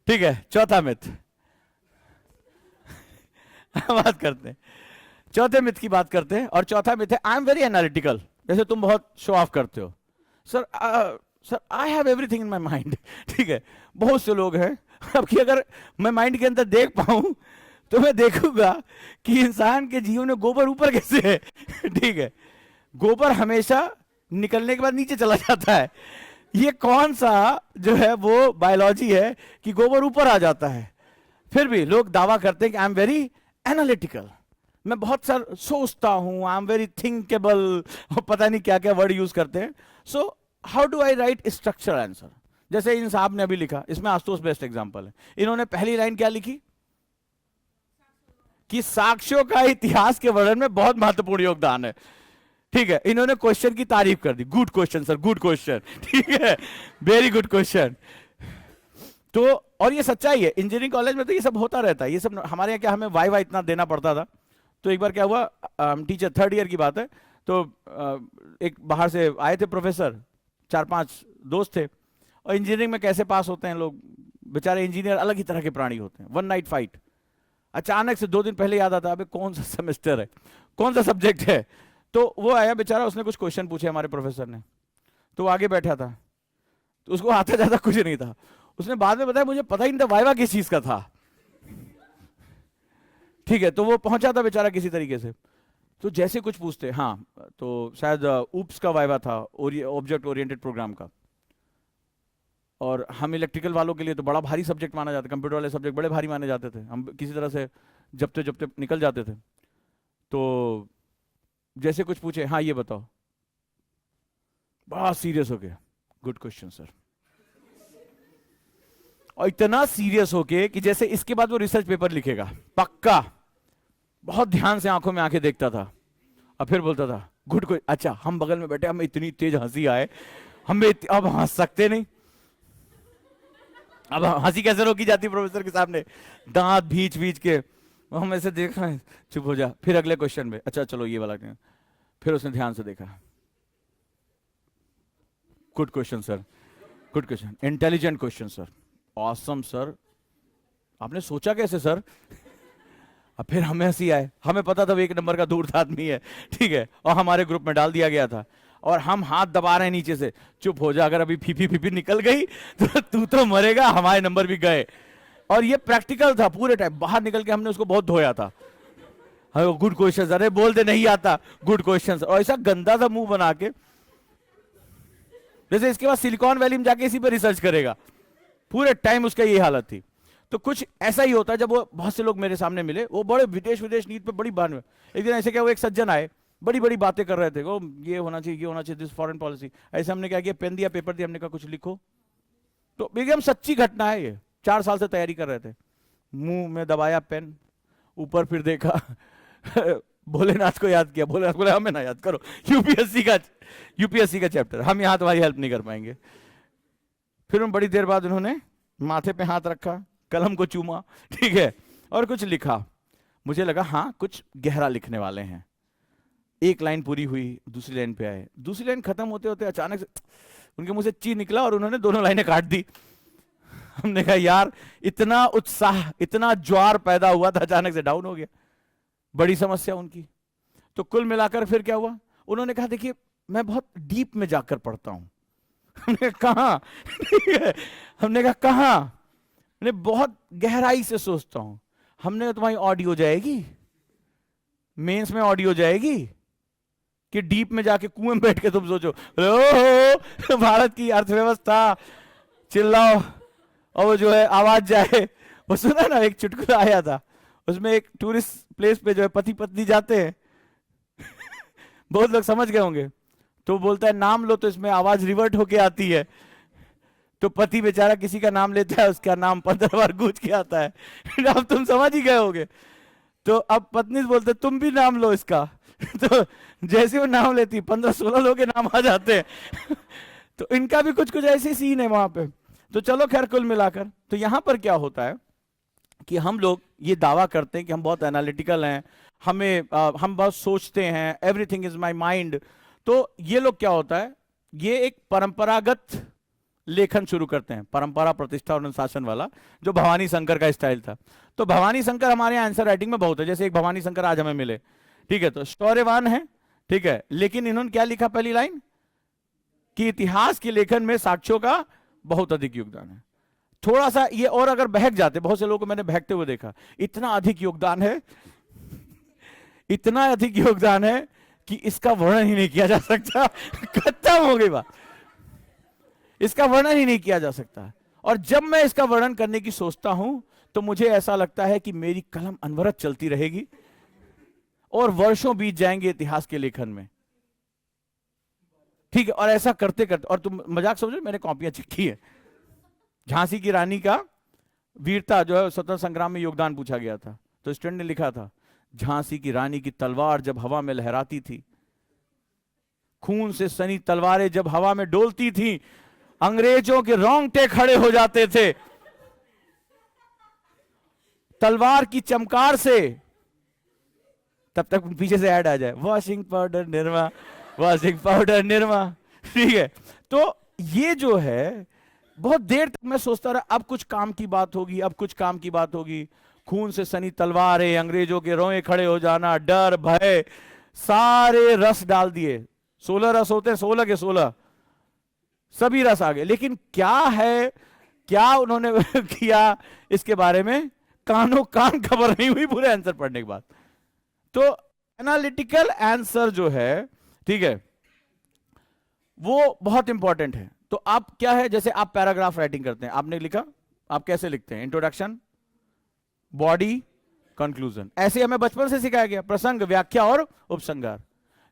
ठीक है, चौथा मिथ बात करते हैं, चौथे मिथ की बात करते हैं। और चौथा मिथ है आई एम वेरी एनालिटिकल। जैसे तुम बहुत शो ऑफ करते हो, sir sir I have everything in my mind. ठीक है, बहुत से लोग हैं। अब कि अगर मैं माइंड के अंदर देख पाऊं तो मैं देखूंगा कि इंसान के जीवन में गोबर ऊपर कैसे है। ठीक है, गोबर हमेशा निकलने के बाद नीचे चला जाता है। ये कौन सा जो है वो बायोलॉजी है कि गोबर ऊपर आ जाता है। फिर भी लोग दावा करते हैं कि आई एम वेरी एनालिटिकल, मैं बहुत सार सोचता हूं, आई एम वेरी थिंकेबल, और पता नहीं क्या क्या वर्ड यूज करते हैं। So how do I right structure answer. जैसे इन साहब ने अभी लिखा, इसमें आशुतोष बेस्ट एग्जांपल है। इन्होंने पहली लाइन क्या लिखी कि साक्ष्यों का इतिहास के वर्णन में बहुत महत्वपूर्ण योगदान है। ठीक है, इन्होंने क्वेश्चन की तारीफ कर दी, good question sir, good question. ठीक है, वेरी गुड क्वेश्चन। तो और ये सच्चाई है, इंजीनियरिंग कॉलेज में तो ये सब होता रहता है। ये सब हमारे यहाँ क्या, हमें वाई वाई इतना देना पड़ता था। तो एक बार क्या हुआ, टीचर थर्ड ईयर की बात है, तो एक बाहर से आए थे प्रोफेसर, 4-5 दोस्त थे। और इंजीनियरिंग में कैसे पास होते हैं लोग, बेचारे इंजीनियर अलग ही तरह के प्राणी होते हैं। वन नाइट फाइट, अचानक से 2 दिन पहले याद आता है, अबे कौन सा सेमेस्टर है, कौन सा सब्जेक्ट है। तो वो आया बेचारा, उसने कुछ क्वेश्चन पूछे हमारे प्रोफेसर ने, तो वो आगे बैठा था, तो उसको आता जाता कुछ नहीं था। उसने बाद में बताया मुझे पता ही नहीं था वाइवा किस चीज का था। ठीक है, तो वो पहुंचा था बेचारा किसी तरीके से। तो जैसे कुछ पूछते, हाँ तो शायद ऊप्स का वाइवा था, ऑब्जेक्ट ओरिएंटेड प्रोग्राम का। और हम इलेक्ट्रिकल वालों के लिए तो बड़ा भारी सब्जेक्ट माना जाता, कंप्यूटर वाले सब्जेक्ट बड़े भारी माने जाते थे। हम किसी तरह से जबते जबते निकल जाते थे। तो जैसे कुछ पूछे, हाँ ये बताओ, बड़ा सीरियस हो गया, गुड क्वेश्चन सर। और इतना सीरियस होके कि जैसे इसके बाद वो रिसर्च पेपर लिखेगा पक्का। बहुत ध्यान से आंखों में आंखें देखता था, और फिर बोलता था गुड को। अच्छा, हम बगल में बैठे, हमें इतनी तेज हंसी आए, हमें अब हंस सकते नहीं। अब हंसी कैसे रोकी जाती प्रोफेसर के सामने, दांत भींच भींच के। हम ऐसे देख रहे हैं, चुप हो जा, फिर अगले क्वेश्चन में, अच्छा चलो ये वाला। फिर उसने ध्यान से देखा, good question sir, good question, intelligent question sir, awesome sir, आपने सोचा कैसे सर। अब फिर हमें हंसी आए, हमें पता था वो 1 नंबर का धूर्त आदमी है। ठीक है, और हमारे ग्रुप में डाल दिया गया था। और हम हाथ दबा रहे हैं नीचे से, चुप हो जा, अगर अभी फीफी फीफी निकल गई तो तू तो मरेगा, हमारे नंबर भी गए। और ये प्रैक्टिकल था पूरे टाइम। बाहर निकल के हमने उसको बहुत धोया था, गुड क्वेश्चन, अरे बोल दे नहीं आता, गुड क्वेश्चन। और ऐसा गंदा सा मुंह बना के, जैसे इसके बाद सिलिकॉन वैली में जाके इसी पे रिसर्च करेगा। पूरे टाइम उसका ये हालत थी। तो कुछ ऐसा ही होता है। जब वो बहुत से लोग मेरे सामने मिले, वो बड़े विदेश नीति पे बड़ी बात में। एक दिन ऐसे क्या, वो एक सज्जन आए, बड़ी बड़ी बातें कर रहे थे, वो ये होना चाहिए, ये होना चाहिए, दिस फॉरेन पॉलिसी। ऐसे हमने क्या किया, पेन दिया, पेपर दिया, हमने कहा कुछ लिखो। तो एकदम सच्ची घटना है ये, 4 साल से तैयारी कर रहे थे। मुंह में दबाया पेन, ऊपर फिर देखा भोलेनाथ को याद किया। भोलेनाथ बोले हमें ना याद करो, यूपीएससी का चैप्टर, हम यहां तुम्हारी हेल्प नहीं कर पाएंगे। फिर उन बड़ी देर बाद उन्होंने माथे पे हाथ रखा, कलम को चूमा, ठीक है, और कुछ लिखा। मुझे लगा हाँ कुछ गहरा लिखने वाले हैं। एक लाइन पूरी हुई, दूसरी लाइन पे आए। दूसरी लाइन खत्म होते होते अचानक से उनके मुंह से ची निकला और उन्होंने दोनों लाइनें काट दी। हमने कहा यार, इतना उत्साह, इतना ज्वार पैदा हुआ था, अचानक से डाउन हो गया। बड़ी समस्या उनकी। तो कुल मिलाकर फिर क्या हुआ, उन्होंने कहा देखिए मैं बहुत डीप में जाकर पढ़ता हूं। हमने कहा हमने कहा कहां, मैंने बहुत गहराई से सोचता हूं। हमने कहा तुम्हारी ऑडियो जाएगी, मेंस में ऑडियो जाएगी कि डीप में जाके कुएं में बैठ के तुम सोचो ओ भारत की अर्थव्यवस्था, चिल्लाओ और वो जो है आवाज जाए। वो सुना ना, एक चुटकुला आया था, उसमें एक टूरिस्ट प्लेस पे जो है पति पत्नी जाते हैं बहुत लोग समझ गए होंगे। तो बोलता है नाम लो, तो इसमें आवाज रिवर्ट होके आती है। तो पति बेचारा किसी का नाम लेता है, उसका नाम 15 बार गूंज के आता है। अब तुम समझ ही गए होगे। तो अब पत्नी से बोलते तुम भी नाम लो इसका। तो जैसे वो नाम लेती 15-16 लोग के नाम आ जाते हैं। तो इनका भी कुछ कुछ ऐसे सीन है वहां पे। तो चलो खैर, कुल मिलाकर तो यहां पर क्या होता है कि हम लोग ये दावा करते हैं कि हम बहुत एनालिटिकल हैं, हम बहुत सोचते हैं, एवरीथिंग इज माय माइंड। तो ये लोग क्या होता है, ये एक परंपरागत लेखन शुरू करते हैं, परंपरा प्रतिष्ठा और अनुशासन वाला, जो भवानी शंकर का स्टाइल था। तो भवानी शंकर हमारे यहाँ आंसर राइटिंग में बहुत है। जैसे एक भवानी शंकर आज हमें मिले, ठीक है, तो शौर्यवान है, ठीक है, लेकिन इन्होंने क्या लिखा पहली लाइन, कि इतिहास के लेखन में साक्ष्यों का बहुत अधिक योगदान है। थोड़ा सा ये और अगर बहक जाते, बहुत से लोगों को मैंने बहकते हुए देखा, इतना अधिक योगदान है, इतना अधिक योगदान है कि इसका वर्णन ही नहीं किया जा सकता। खत्म हो गई बात, इसका वर्णन ही नहीं किया जा सकता। और जब मैं इसका वर्णन करने की सोचता हूं तो मुझे ऐसा लगता है कि मेरी कलम अनवरत चलती रहेगी और वर्षों बीत जाएंगे इतिहास के लेखन में, ठीक है। और ऐसा करते करते, और तुम मजाक समझो, मैंने कॉपियां चिट्ठी है, झांसी की रानी का वीरता जो है स्वतंत्रता संग्राम में योगदान पूछा गया था, तो स्टूडेंट ने लिखा था, झांसी की रानी की तलवार जब हवा में लहराती थी, खून से सनी तलवारें जब हवा में डोलती थी, अंग्रेजों के रोंगटे खड़े हो जाते थे। तलवार की चमकार से, तब तक पीछे से ऐड आ जाए, washing powder Nirma, washing powder Nirma, ठीक है। तो ये जो है, बहुत देर तक मैं सोचता रहा, अब कुछ काम की बात होगी, अब कुछ काम की बात होगी। खून से सनी तलवारें, अंग्रेजों के रोए खड़े हो जाना, डर भय, सारे रस डाल दिए। 16 रस होते हैं, 16 के 16 सभी रस आ गए। लेकिन क्या है, क्या उन्होंने किया इसके बारे में कानों कान खबर नहीं हुई पूरे आंसर पढ़ने के बाद। तो एनालिटिकल आंसर जो है, ठीक है, वो बहुत इंपॉर्टेंट है। तो आप क्या है, जैसे आप पैराग्राफ राइटिंग करते हैं, आपने लिखा, आप कैसे लिखते हैं, इंट्रोडक्शन, बॉडी, कंक्लूजन, ऐसे हमें बचपन से सिखाया गया, प्रसंग, व्याख्या और उपसंहार।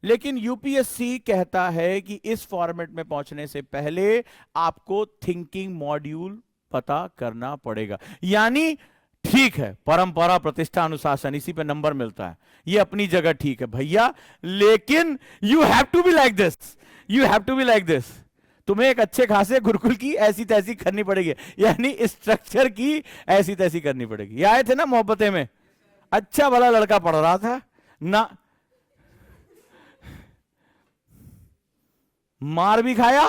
लेकिन यूपीएससी कहता है कि इस फॉर्मेट में पहुंचने से पहले आपको थिंकिंग मॉड्यूल पता करना पड़ेगा। यानी ठीक है, परंपरा प्रतिष्ठा अनुशासन, इसी पे नंबर मिलता है, ये अपनी जगह ठीक है भैया, लेकिन you have to be like this, you have to be like this. तुम्हें एक अच्छे खासे गुरुकुल की ऐसी तैसी करनी पड़ेगी, यानी स्ट्रक्चर की ऐसी तैसी करनी पड़ेगी। ये आए थे ना मोहब्बतें में, अच्छा भला लड़का पढ़ रहा था ना, मार भी खाया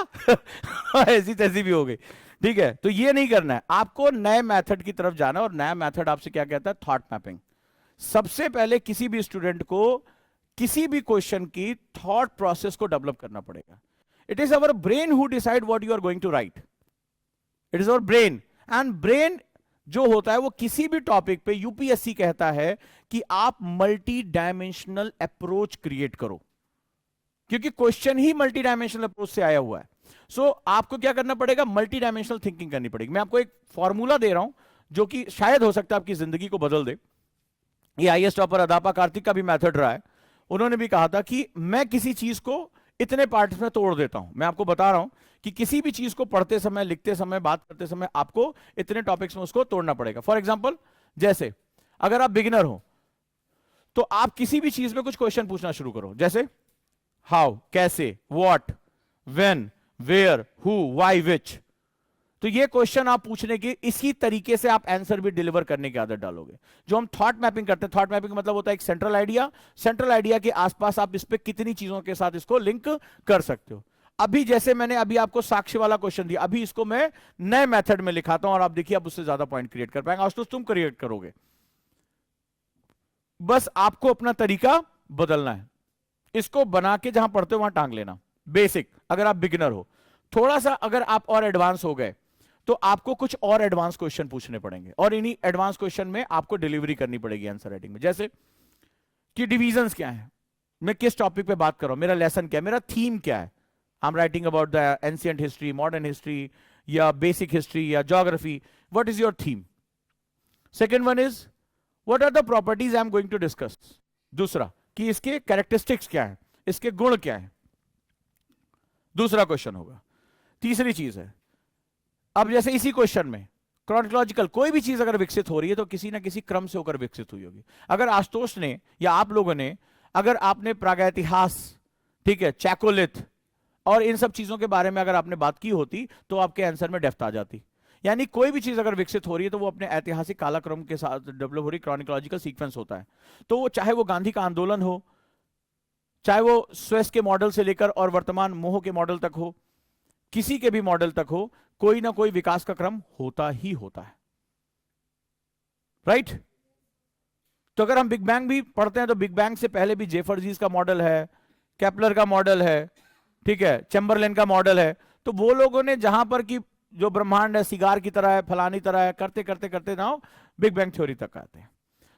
ऐसी तैसी भी हो गई, ठीक है। तो ये नहीं करना है, आपको नए मेथड की तरफ जाना। और नया मेथड आपसे क्या कहता है, थॉट मैपिंग। सबसे पहले किसी भी स्टूडेंट को किसी भी क्वेश्चन की थॉट प्रोसेस को डेवलप करना पड़ेगा। It is our brain who decide what you are going to write, it is our brain. And brain जो होता है वो किसी भी टॉपिक पे, यूपीएससी कहता है कि आप मल्टी डायमेंशनल अप्रोच क्रिएट करो, क्योंकि क्वेश्चन ही मल्टी डायमेंशनल अप्रोच से आया हुआ है। सो आपको क्या करना पड़ेगा, मल्टी डायमेंशनल थिंकिंग करनी पड़ेगी। मैं आपको एक फॉर्मूला दे रहा हूं जो कि शायद हो सकता है आपकी जिंदगी को बदल दे। ये आईएएस टॉपर अदापा कार्तिक का भी मेथड रहा है। उन्होंने भी कहा था कि मैं किसी चीज को इतने पार्ट्स में तोड़ देता हूं। मैं आपको बता रहा हूं कि किसी भी चीज को पढ़ते समय, लिखते समय, बात करते समय आपको इतने टॉपिक्स में उसको तोड़ना पड़ेगा। फॉर एग्जाम्पल, जैसे अगर आप बिगिनर हो तो आप किसी भी चीज में कुछ क्वेश्चन पूछना शुरू करो, जैसे हाउ, कैसे, what, when, where, who, why, which. तो ये क्वेश्चन आप पूछने की, इसी तरीके से आप आंसर भी डिलीवर करने की आदत डालोगे। जो हम थॉट मैपिंग करते हैं, थॉट मैपिंग मतलब होता है एक सेंट्रल आइडिया, सेंट्रल आइडिया के आसपास आप इस पे कितनी चीजों के साथ इसको लिंक कर सकते हो। अभी जैसे मैंने अभी आपको साक्ष्य वाला क्वेश्चन दिया, अभी इसको मैं नए मेथड में लिखाता हूं और आप देखिए आप उससे ज्यादा पॉइंट क्रिएट कर पाएंगे। आशुतोष तुम क्रिएट करोगे, बस आपको अपना तरीका बदलना है। इसको बना के जहां पढ़ते हो वहां टांग लेना, बेसिक। अगर आप बिगिनर हो, थोड़ा सा अगर आप और एडवांस हो गए तो आपको कुछ और एडवांस क्वेश्चन पूछने पड़ेंगे, और इन्हीं एडवांस क्वेश्चन में आपको डिलीवरी करनी पड़ेगी आंसर राइटिंग में। जैसे कि डिवीजन्स क्या है, मैं किस टॉपिक पे बात कर रहा हूं, मेरा लेसन क्या है, मेरा थीम क्या है। I am writing about the ancient history, modern history, या बेसिक हिस्ट्री, या geography. What is your theme? Second one is what are the properties I am going to discuss. दूसरा कि इसके कैरेक्टरिस्टिक्स क्या है, इसके गुण क्या है। दूसरा क्वेश्चन होगा। तीसरी चीज है, अब जैसे इसी क्वेश्चन में क्रॉनोलॉजिकल कोई भी चीज अगर विकसित हो रही है तो किसी ना किसी क्रम से होकर विकसित हुई होगी। अगर आशुतोष ने या आप लोगों ने, अगर आपने प्रागैतिहास, ठीक है, चैकोलिथ और इन सब चीजों के बारे में अगर आपने बात की होती तो आपके आंसर में डेप्थ आ जाती। यानी कोई भी चीज अगर विकसित हो रही है तो वो अपने ऐतिहासिक कालक्रम के साथ डेवलप हो रही, क्रॉनिकोलॉजिकल सीक्वेंस होता है। तो वो चाहे वो गांधी का आंदोलन हो, चाहे वो स्वेस के मॉडल से लेकर और वर्तमान मोह के मॉडल तक हो, किसी के भी मॉडल तक हो, कोई ना कोई विकास का क्रम होता ही होता है। राइट? तो अगर हम बिग बैंग भी पढ़ते हैं तो बिग बैंग से पहले भी जेफरजीज का मॉडल है, केपलर का मॉडल है, ठीक है, चैम्बरलेन का मॉडल है। तो वो लोगों ने जहां पर कि जो ब्रह्मांड है सिगार की तरह है, फलानी तरह है, करते करते करते ना बिग बैंग थ्योरी तक आते हैं।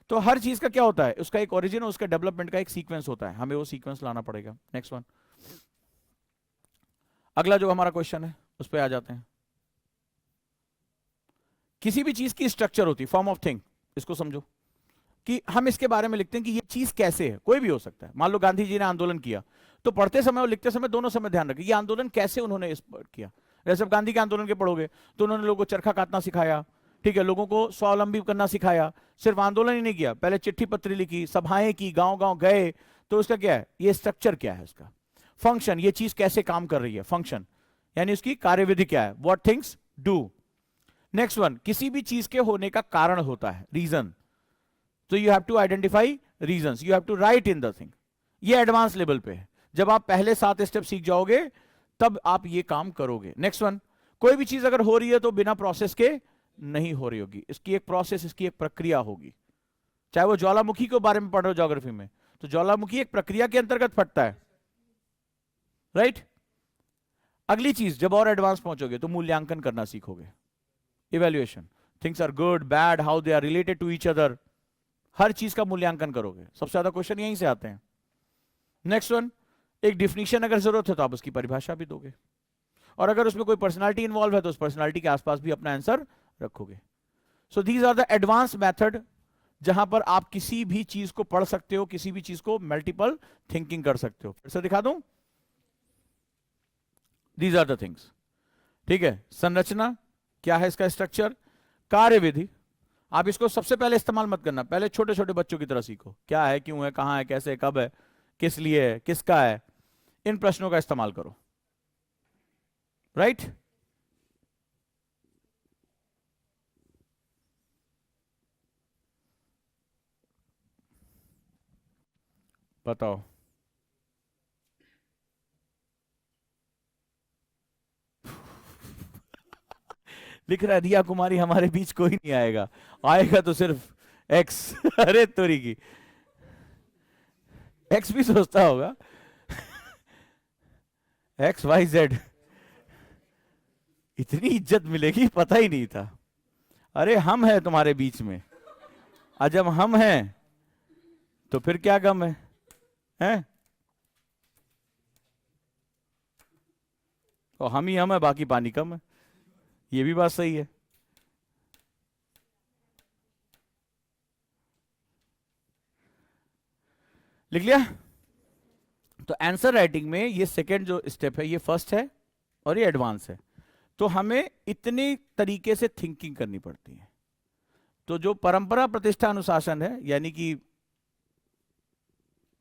तो हर चीज का क्या होता है, उसका एक ओरिजिन और उसका डेवलपमेंट का एक सीक्वेंस होता है, हमें वो सीक्वेंस लाना पड़ेगा। नेक्स्ट वन, अगला जो हमारा क्वेश्चन है उस पर आ जाते हैं। किसी भी चीज की स्ट्रक्चर होती है, फॉर्म ऑफ थिंग, इसको समझो कि हम इसके बारे में लिखते हैं कि ये चीज कैसे है, कोई भी हो सकता है। मान लो गांधी जी ने आंदोलन किया, तो पढ़ते समय और लिखते समय दोनों समय ध्यान रखें ये आंदोलन कैसे उन्होंने इस पर किया। जैसे आप गांधी के आंदोलन के पढ़ोगे तो उन्होंने लोगों को चरखा काटना सिखाया, ठीक है, लोगों को स्वावलंबी करना सिखाया। सिर्फ आंदोलन ही नहीं किया, पहले चिट्ठी पत्री लिखी, सभाएं की, गांव गांव गए। तो उसका क्या है, ये स्ट्रक्चर क्या है, उसका फंक्शन, ये चीज कैसे काम कर रही है, फंक्शन यानी उसकी कार्यविधि क्या है, what things do. Next one, किसी भी चीज के होने का कारण होता है, रीजन। तो you have to identify reasons, you have to write in the thing. ये एडवांस लेवल पे है, जब आप पहले 7 स्टेप सीख जाओगे तब आप ये काम करोगे। नेक्स्ट वन, कोई भी चीज अगर हो रही है तो बिना प्रोसेस के नहीं हो रही होगी, इसकी एक प्रोसेस, इसकी एक प्रक्रिया होगी। चाहे वो ज्वालामुखी के बारे में पढ़ रहे हो ज्योग्राफी में, तो ज्वालामुखी एक प्रक्रिया के अंतर्गत फटता है। राइट? अगली चीज, जब और एडवांस पहुंचोगे तो मूल्यांकन करना सीखोगे, evaluation, things are good bad, how they are related to each other, हर चीज का मूल्यांकन करोगे। सबसे ज्यादा क्वेश्चन यहीं से आते हैं। नेक्स्ट वन, एक डिफिनीशन अगर जरूरत है तो आप उसकी परिभाषा भी दोगे, और अगर उसमें कोई पर्सनालिटी इन्वॉल्व है तो उस पर्सनालिटी के आसपास भी अपना आंसर रखोगे। So these are the advance method जहां पर आप किसी भी चीज को पढ़ सकते हो, किसी भी चीज को मल्टीपल थिंकिंग कर सकते हो। फिर से दिखा दूं, दीज आर द थिंग्स, ठीक है। संरचना क्या है, इसका स्ट्रक्चर, कार्यविधि, आप इसको सबसे पहले इस्तेमाल मत करना, पहले छोटे छोटे बच्चों की तरह सीखो, क्या है, क्यों है, कहां है, कैसे, कब है, किस लिए है, किसका है, इन प्रश्नों का इस्तेमाल करो। राइट? बताओ। लिख रहा है दिया कुमारी हमारे बीच कोई नहीं आएगा, आएगा तो सिर्फ एक्स। अरे तोरी की, एक्स भी सोचता होगा एक्स वाई जेड, इतनी इज्जत मिलेगी पता ही नहीं था। अरे हम हैं तुम्हारे बीच में, और जब हम हैं तो फिर क्या गम है, हैं? और हम ही हम है, बाकी पानी कम है, ये भी बात सही है। लिख लिया? तो आंसर राइटिंग में ये सेकेंड जो स्टेप है, ये फर्स्ट है और ये एडवांस है। तो हमें इतनी तरीके से थिंकिंग करनी पड़ती है। तो जो परंपरा प्रतिष्ठा अनुशासन है, यानी कि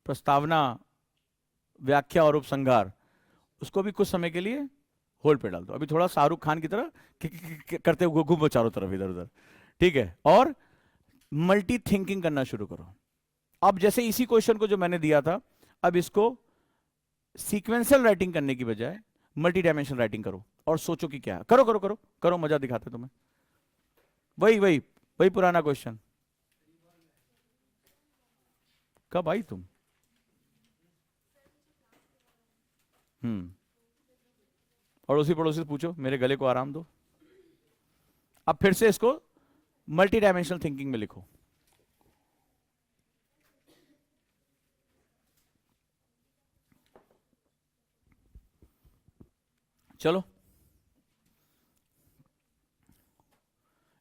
प्रस्तावना, व्याख्या और उपसंहार, उसको भी कुछ समय के लिए होल्ड पे डाल दो। अभी थोड़ा शाहरुख खान की तरह करते हुए घूमो चारों तरफ इधर उधर, ठीक है, और मल्टी थिंकिंग करना शुरू करो। अब जैसे इसी क्वेश्चन को जो मैंने दिया था, अब इसको सीक्वेंशियल राइटिंग करने की बजाय मल्टी डायमेंशनल राइटिंग करो और सोचो कि क्या है। करो करो करो करो, मजा दिखाते तुम्हें। वही वही वही पुराना क्वेश्चन। कब आई तुम? पड़ोसी पड़ोसी से पूछो, मेरे गले को आराम दो। अब फिर से इसको मल्टी डायमेंशनल थिंकिंग में लिखो। चलो,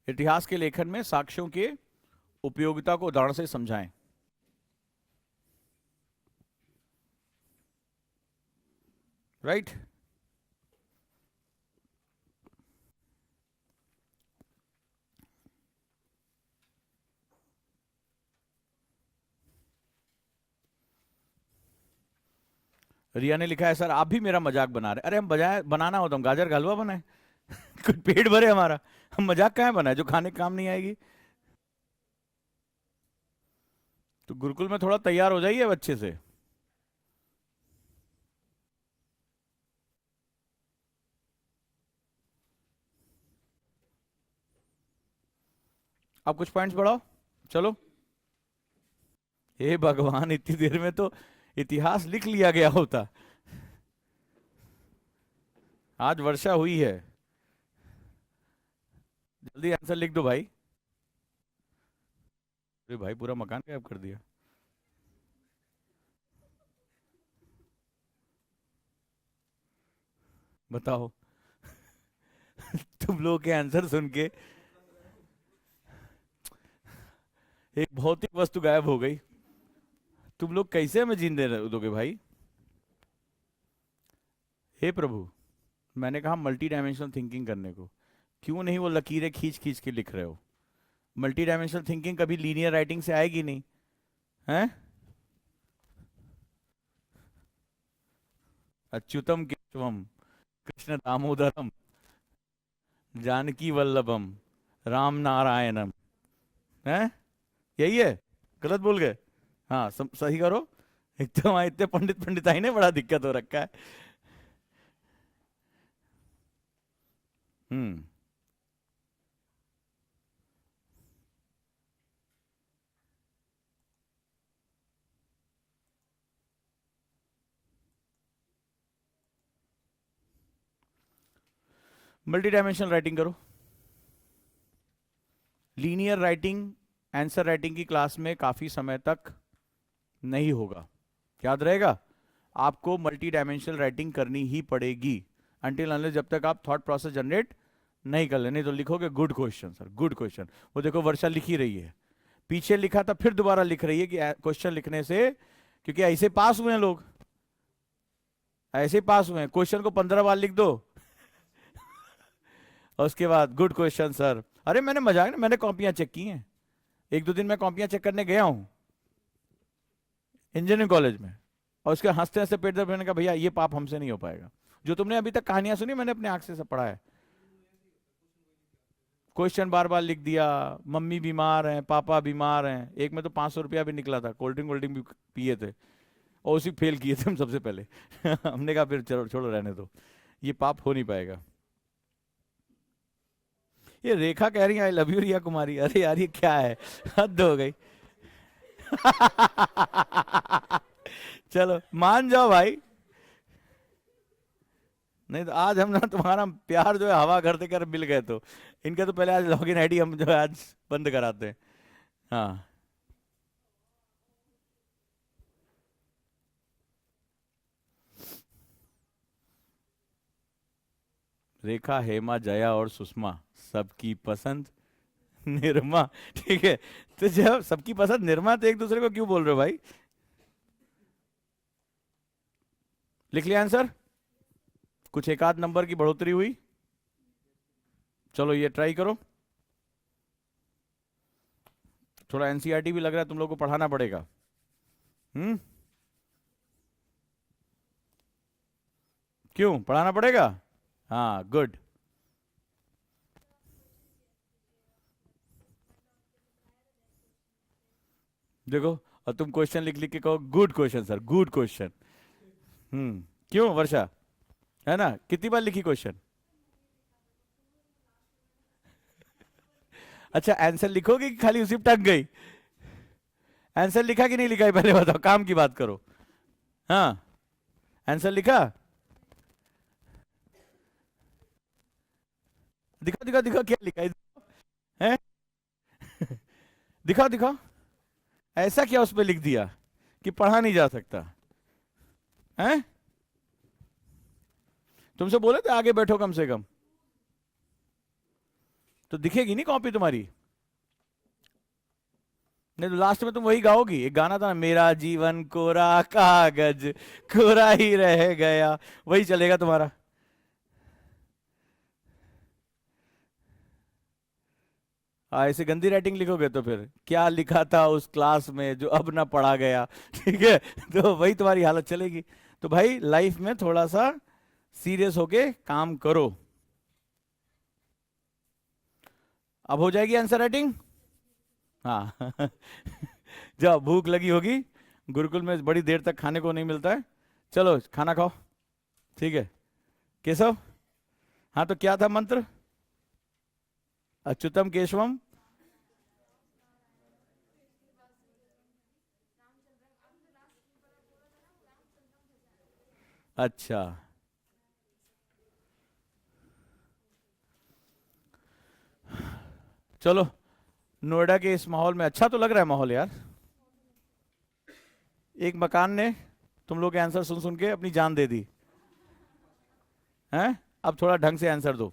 इतिहास के लेखन में साक्ष्यों के उपयोगिता को उदाहरण से समझाएं। राइट? रिया ने लिखा है सर आप भी मेरा मजाक बना रहे। अरे हम बजाय बनाना हो तो हम गाजर का हलवा बनाए। कुछ पेट भरे हमारा, हम मजाक कहाँ बनाए जो खाने के काम नहीं आएगी। तो गुरुकुल में थोड़ा तैयार हो जाइए अच्छे से। अब कुछ पॉइंट्स बढ़ाओ, चलो। हे भगवान, इतनी देर में तो इतिहास लिख लिया गया होता। आज वर्षा हुई है, जल्दी आंसर लिख दो भाई। अरे भाई पूरा मकान गायब कर दिया। बताओ। तुम लोगों के आंसर सुन के एक भौतिक वस्तु गायब हो गई। तुम लोग कैसे हमें जीने दोगे भाई। हे प्रभु, मैंने कहा मल्टी डायमेंशनल थिंकिंग करने को, क्यों नहीं वो लकीरें खींच खींच के लिख रहे हो। मल्टी डायमेंशनल थिंकिंग कभी लीनियर राइटिंग से आएगी नहीं है। अच्युतम केशवम कृष्ण दामोदरम जानकी वल्लभम राम नारायणम, है यही है। गलत बोल गए। हाँ सही करो। एकदम इतने पंडित पंडिताई ने बड़ा दिक्कत हो रखा है। हम्म। मल्टी डायमेंशनल राइटिंग करो। लीनियर राइटिंग आंसर राइटिंग की क्लास में काफी समय तक नहीं होगा, याद रहेगा। आपको मल्टी डायमेंशनल राइटिंग करनी ही पड़ेगी अनटिल अनलेस जब तक आप थॉट प्रोसेस जनरेट नहीं कर लेने। तो लिखोगे good question sir, good question. वो देखो वर्षा लिख ही रही है, पीछे लिखा था फिर दोबारा लिख रही है कि क्वेश्चन लिखने से, क्योंकि ऐसे पास हुए हैं लोग, ऐसे पास हुए हैं। क्वेश्चन को 15 बार लिख दो और उसके बाद गुड क्वेश्चन सर। अरे मैंने मजाक नहीं, मैंने कॉपियां चेक की हैं। एक दो दिन मैं कॉपियां चेक करने गया हूं इंजीनियरिंग कॉलेज में, और उसके हंसते हंसते पेट दर्द, मैंने कहा भैया ये पाप हमसे नहीं हो पाएगा। जो तुमने अभी तक कहानियां सुनी मैंने अपने आंख से सब पढ़ा है। क्वेश्चन बार बार लिख दिया, मम्मी बीमार हैं, पापा बीमार हैं। एक में तो 500 रुपया भी निकला था, कोल्ड ड्रिंक भी पिए थे और उसी फेल किए थे हम सबसे पहले। हमने कहा फिर चलो छोड़ो रहने दो, ये पाप हो नहीं पाएगा। ये रेखा कह रही है I love you Riya Kumari. अरे यार ये क्या है, हद हो गई। चलो मान जाओ भाई। नहीं तो आज हम ना तुम्हारा प्यार जो है हवा करते कर मिल गए। तो इनका तो पहले आज लॉगिन आईडी हम जो है आज बंद कराते हैं। हाँ रेखा, हेमा, जया और सुषमा सबकी पसंद निर्मा। ठीक है, तो जब सबकी पसंद निर्मा तो एक दूसरे को क्यों बोल रहे हो भाई। लिख लिया आंसर। कुछ एक आध नंबर की बढ़ोतरी हुई। चलो ये ट्राई करो। थोड़ा एनसीईआरटी भी लग रहा है तुम लोग को पढ़ाना पड़ेगा। क्यों पढ़ाना पड़ेगा। हाँ गुड। देखो, और तुम क्वेश्चन लिख लिख के कहो good question sir, good question. क्यों वर्षा, है ना, कितनी बार लिखी क्वेश्चन। अच्छा आंसर लिखोगे कि खाली उसी पे टक गई। आंसर लिखा कि नहीं लिखा है पहले बताओ, काम की बात करो। हाँ आंसर लिखा। दिखाओ दिखाओ दिखाओ क्या लिखा है। दिखाओ दिखाओ, ऐसा क्या उस पर लिख दिया कि पढ़ा नहीं जा सकता है। तुमसे बोले थे आगे बैठो कम से कम, तो दिखेगी नहीं कॉपी तुम्हारी। नहीं तो लास्ट में तुम वही गाओगी, एक गाना था ना, मेरा जीवन कोरा कागज कोरा ही रह गया, वही चलेगा तुम्हारा। ऐसे गंदी राइटिंग लिखोगे तो फिर क्या लिखा था उस क्लास में जो अब ना पढ़ा गया। ठीक है, तो वही तुम्हारी हालत चलेगी। तो भाई लाइफ में थोड़ा सा सीरियस होके काम करो। अब हो जाएगी आंसर राइटिंग। हाँ जब भूख लगी होगी, गुरुकुल में बड़ी देर तक खाने को नहीं मिलता है, चलो खाना खाओ। ठीक है केशव। हाँ तो क्या था मंत्र? अच्युतम केशवम। अच्छा चलो, नोएडा के इस माहौल में अच्छा तो लग रहा है माहौल यार। एक मकान ने तुम लोग के आंसर सुन सुन के अपनी जान दे दी है। अब थोड़ा ढंग से आंसर दो।